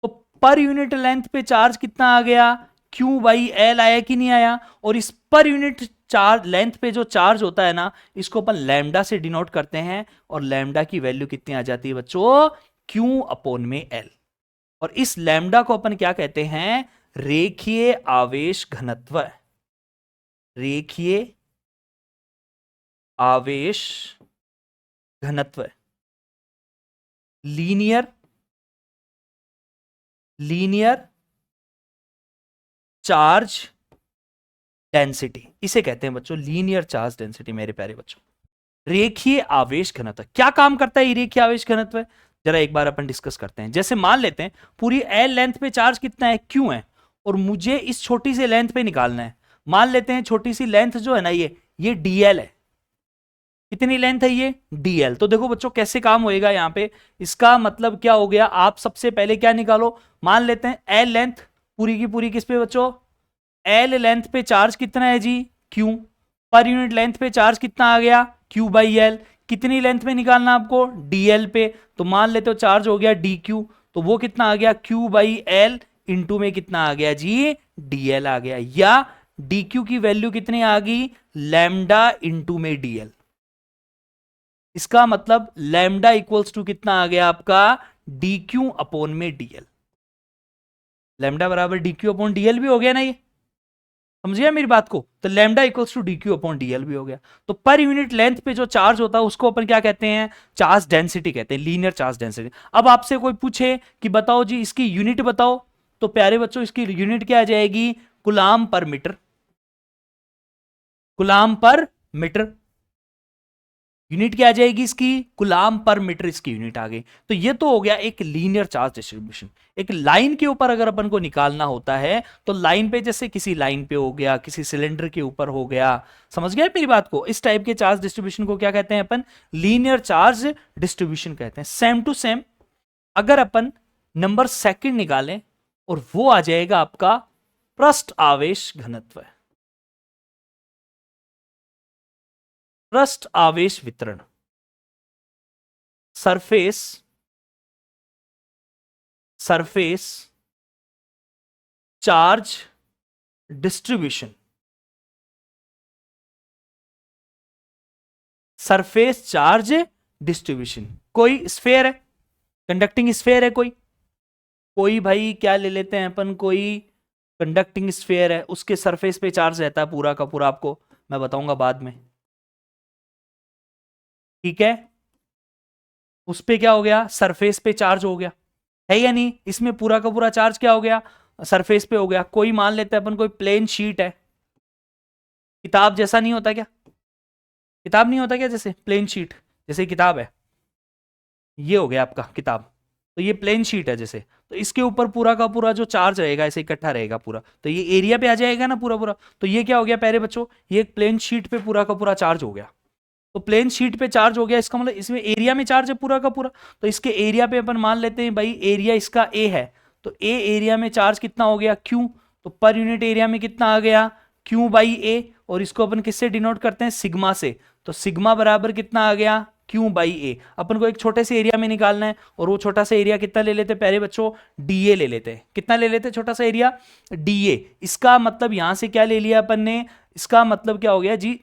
तो पर यूनिट लेंथ पे चार्ज कितना आ गया? क्यू बाई एल आया कि नहीं आया? और इस पर यूनिट चार्ज लेंथ पे जो चार्ज होता है ना, इसको अपन लैम्डा से डिनोट करते हैं। और लैम्डा की वैल्यू कितनी आ जाती है बच्चों? क्यू अपॉन में एल। और इस लैम्डा को अपन क्या कहते हैं? रेखीय आवेश घनत्व। रेखीय आवेश घनत्व, लीनियर लीनियर चार्ज डेंसिटी, इसे कहते हैं बच्चों लीनियर चार्ज डेंसिटी। मेरे प्यारे बच्चों, रेखीय आवेश घनत्व क्या काम करता है? ये रेखीय आवेश घनत्व जरा एक बार अपन डिस्कस करते हैं। जैसे मान लेते हैं पूरी एल लेंथ पे चार्ज कितना है? क्यू है। और मुझे इस छोटी सी लेंथ पे निकालना है। मान लेते हैं छोटी सी लेंथ जो है ना, ये डीएल है। कितनी लेंथ है ये? डीएल। तो देखो बच्चों कैसे काम होएगा यहां पे। इसका मतलब क्या हो गया? आप सबसे पहले क्या निकालो? मान लेते हैं एल लेंथ पूरी की पूरी किस पे बच्चों? एल लेंथ पे चार्ज कितना है जी? क्यू। पर यूनिट लेंथ पे चार्ज कितना आ गया? Q by L. कितनी लेंथ पे निकालना आपको? डीएल पे। तो मान लेते हो चार्ज हो गया डी क्यू, तो वो कितना आ गया? क्यू बाई एल इंटू में कितना आ गया जी? डीएल आ गया। या डी क्यू की वैल्यू कितनी आ गई? लैम्डा इंटू में डीएल। इसका मतलब लैम्डा इक्वल्स टू कितना आ गया आपका? डी क्यू अपॉन में डीएल। लैम्डा बराबर डी क्यू अपॉन डीएल भी हो गया ना ये? समझिए मेरी बात को? तो lambda equals to D Q upon DL भी हो गया। तो पर यूनिट लेंथ पे जो चार्ज होता है उसको अपन क्या कहते हैं? चार्ज डेंसिटी कहते हैं, लीनियर चार्ज डेंसिटी। अब आपसे कोई पूछे कि बताओ जी इसकी यूनिट बताओ, तो प्यारे बच्चों इसकी यूनिट क्या आ जाएगी? कुलाम पर मीटर। कुलाम पर मीटर यूनिट क्या आ जाएगी इसकी? कुलाम पर मीटर इसकी यूनिट आ गई। तो ये तो हो गया एक लीनियर चार्ज डिस्ट्रीब्यूशन। एक लाइन के ऊपर अगर अपन को निकालना होता है तो लाइन पे, जैसे किसी लाइन पे हो गया, किसी सिलेंडर के ऊपर हो गया, समझ गया मेरी बात को? इस टाइप के चार्ज डिस्ट्रीब्यूशन को क्या कहते हैं अपन? लीनियर चार्ज डिस्ट्रीब्यूशन कहते हैं। सेम टू सेम अगर अपन नंबर सेकंड निकालें, और वो आ जाएगा आपका पृष्ठ आवेश घनत्व। पृष्ठ आवेश वितरण, surface surface charge distribution. Surface charge distribution. कोई स्फेयर है, कंडक्टिंग स्फेयर है कोई कोई भाई क्या ले लेते हैं अपन? कोई कंडक्टिंग स्फेयर है, उसके सरफेस पे चार्ज रहता है पूरा का पूरा, आपको मैं बताऊंगा बाद में, ठीक है? उस पे क्या हो गया? सरफेस पे चार्ज हो गया, है या नहीं? इसमें पूरा का पूरा चार्ज क्या हो गया? सरफेस पे हो गया। कोई मान लेते हैं अपन कोई प्लेन शीट है, किताब जैसा नहीं होता क्या? किताब नहीं होता क्या? जैसे प्लेन शीट जैसे किताब है, ये हो गया आपका किताब, तो ये प्लेन शीट है जैसे, तो इसके ऊपर पूरा का पूरा जो चार्ज रहेगा ऐसे इकट्ठा रहेगा पूरा, तो ये एरिया पे आ जाएगा ना पूरा पूरा। तो ये क्या हो गया प्यारे बच्चों, ये एक प्लेन शीट पे पूरा का पूरा चार्ज हो गया। तो प्लेन शीट पे चार्ज हो गया, इसका मतलब इसमें एरिया में चार्ज है पूरा का पूरा। तो इसके एरिया पे अपन मान लेते हैं भाई एरिया इसका ए है, तो ए एरिया में चार्ज कितना हो गया क्यू, तो पर यूनिट एरिया में कितना आ गया क्यू बाई ए, और इसको अपन किससे डिनोट करते हैं सिग्मा से, तो सिग्मा बराबर कितना आ गया क्यू बाई ए। अपन को एक छोटे से एरिया में निकालना है, और वो छोटा सा एरिया कितना ले लेते हैं प्यारे बच्चों, डीए ले लेते हैं। कितना ले लेते हैं छोटा सा एरिया, डीए। इसका मतलब यहां से क्या ले लिया अपन ने, इसका मतलब क्या हो गया जी,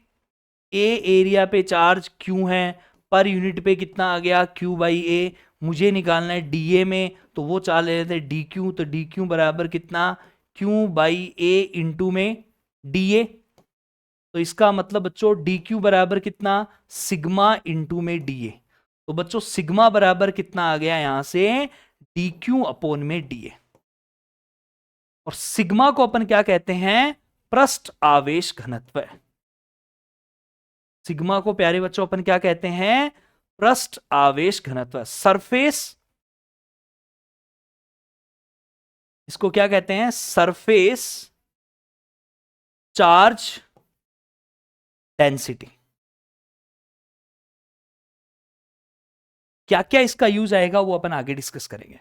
ए एरिया पे चार्ज क्यू है, पर यूनिट पे कितना आ गया क्यू बाई ए। मुझे निकालना है डीए में, तो वो चार्ज ले लेते हैं डी क्यू, तो डी क्यू बराबर कितना क्यू बाई ए इंटू में डीए। तो इसका मतलब बच्चों डी क्यू बराबर कितना सिग्मा इंटू में डीए। तो बच्चों सिग्मा बराबर कितना आ गया यहां से डी क्यू अपोन में डीए। और सिग्मा को अपन क्या कहते हैं, पृष्ठ आवेश घनत्व। सिग्मा को प्यारे बच्चों अपन क्या कहते हैं, पृष्ठ आवेश घनत्व, सरफेस, इसको क्या कहते हैं सरफेस चार्ज डेंसिटी। क्या क्या इसका यूज आएगा वो अपन आगे डिस्कस करेंगे।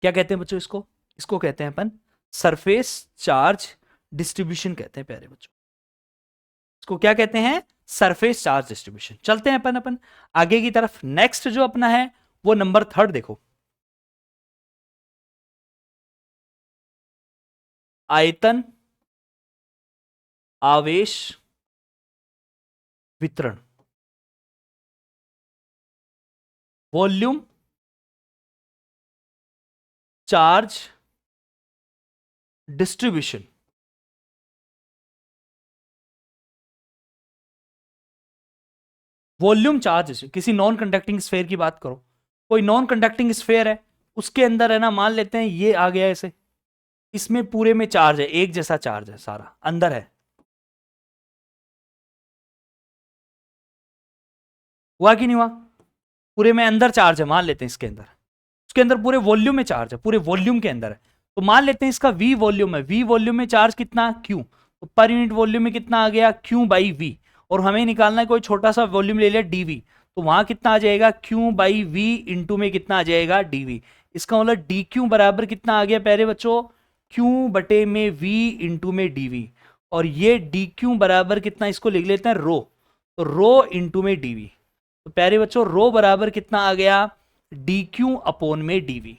क्या कहते हैं बच्चों इसको, इसको कहते हैं अपन सरफेस चार्ज डिस्ट्रीब्यूशन कहते हैं प्यारे बच्चों, इसको क्या कहते हैं सरफेस चार्ज डिस्ट्रीब्यूशन। चलते हैं अपन आगे की तरफ। नेक्स्ट जो अपना है वो नंबर 3 देखो, आयतन आवेश वितरण, volume charge distribution. Volume charge, किसी नॉन कंडक्टिंग स्फेयर की बात करो, कोई नॉन कंडक्टिंग स्फेयर है, उसके अंदर है ना मान लेते हैं ये आ गया ऐसे, इसमें पूरे में चार्ज है, एक जैसा चार्ज है सारा अंदर है, हुआ कि नहीं हुआ, पूरे में अंदर चार्ज है मान लेते हैं इसके अंदर, उसके अंदर पूरे वॉल्यूम में चार्ज है, पूरे वॉल्यूम के अंदर है। तो मान लेते हैं इसका वी वॉल्यूम है, वी वॉल्यूम में चार्ज कितना क्यू, तो पर यूनिट वॉल्यूम में कितना आ गया क्यू बाई वी। और हमें निकालना है कोई छोटा सा वॉल्यूम ले लिया डीवी, तो वहां कितना आ जाएगा क्यू बाई वी इंटू में कितना आ जाएगा डीवी। इसका मतलब डी क्यू बराबर कितना आ गया प्यारे बच्चों क्यू बटे में वी इंटू में डीवी। और ये डी क्यू बराबर कितना, इसको लिख लेते हैं रो, तो रो इंटू में डीवी। तो प्यारे बच्चों रो बराबर कितना आ गया डी क्यू अपोन में डीवी।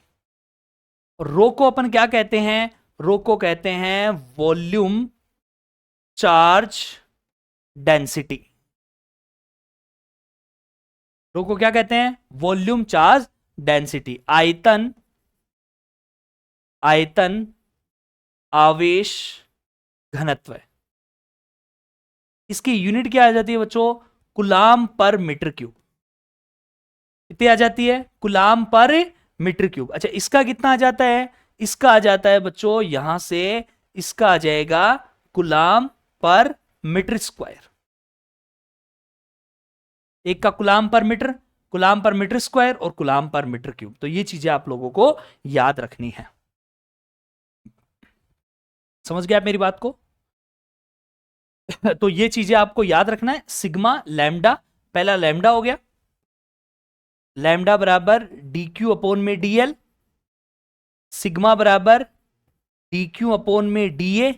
रो को अपन क्या कहते हैं, रो को कहते हैं वॉल्यूम चार्ज डेंसिटी। रो को क्या कहते हैं वॉल्यूम चार्ज डेंसिटी, आयतन आयतन आवेश घनत्व है। इसकी यूनिट क्या आ जाती है बच्चों, कुलाम पर मीटर क्यूब। कितनी आ जाती है कुलाम पर मीटर क्यूब। अच्छा इसका कितना आ जाता है, इसका आ जाता है बच्चों यहां से, इसका आ जाएगा कुलाम पर मीटर स्क्वायर। एक का कुलाम पर मीटर, कुलाम पर मीटर स्क्वायर और कुलाम पर मीटर क्यूब। तो ये चीजें आप लोगों को याद रखनी है। समझ गए आप मेरी बात को तो ये चीजें आपको याद रखना है। सिग्मा लैम्डा, पहला लैम्डा हो गया, लैम्डा बराबर डी क्यू अपोन में डीएल, सिग्मा बराबर डी क्यू अपोन में डीए,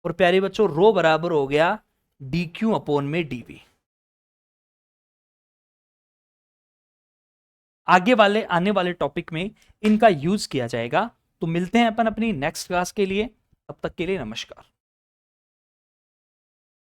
और प्यारे बच्चों रो बराबर हो गया डी क्यू अपोन में डीवी। आगे वाले आने वाले टॉपिक में इनका यूज किया जाएगा। तो मिलते हैं अपन अपनी नेक्स्ट क्लास के लिए, तब तक के लिए नमस्कार।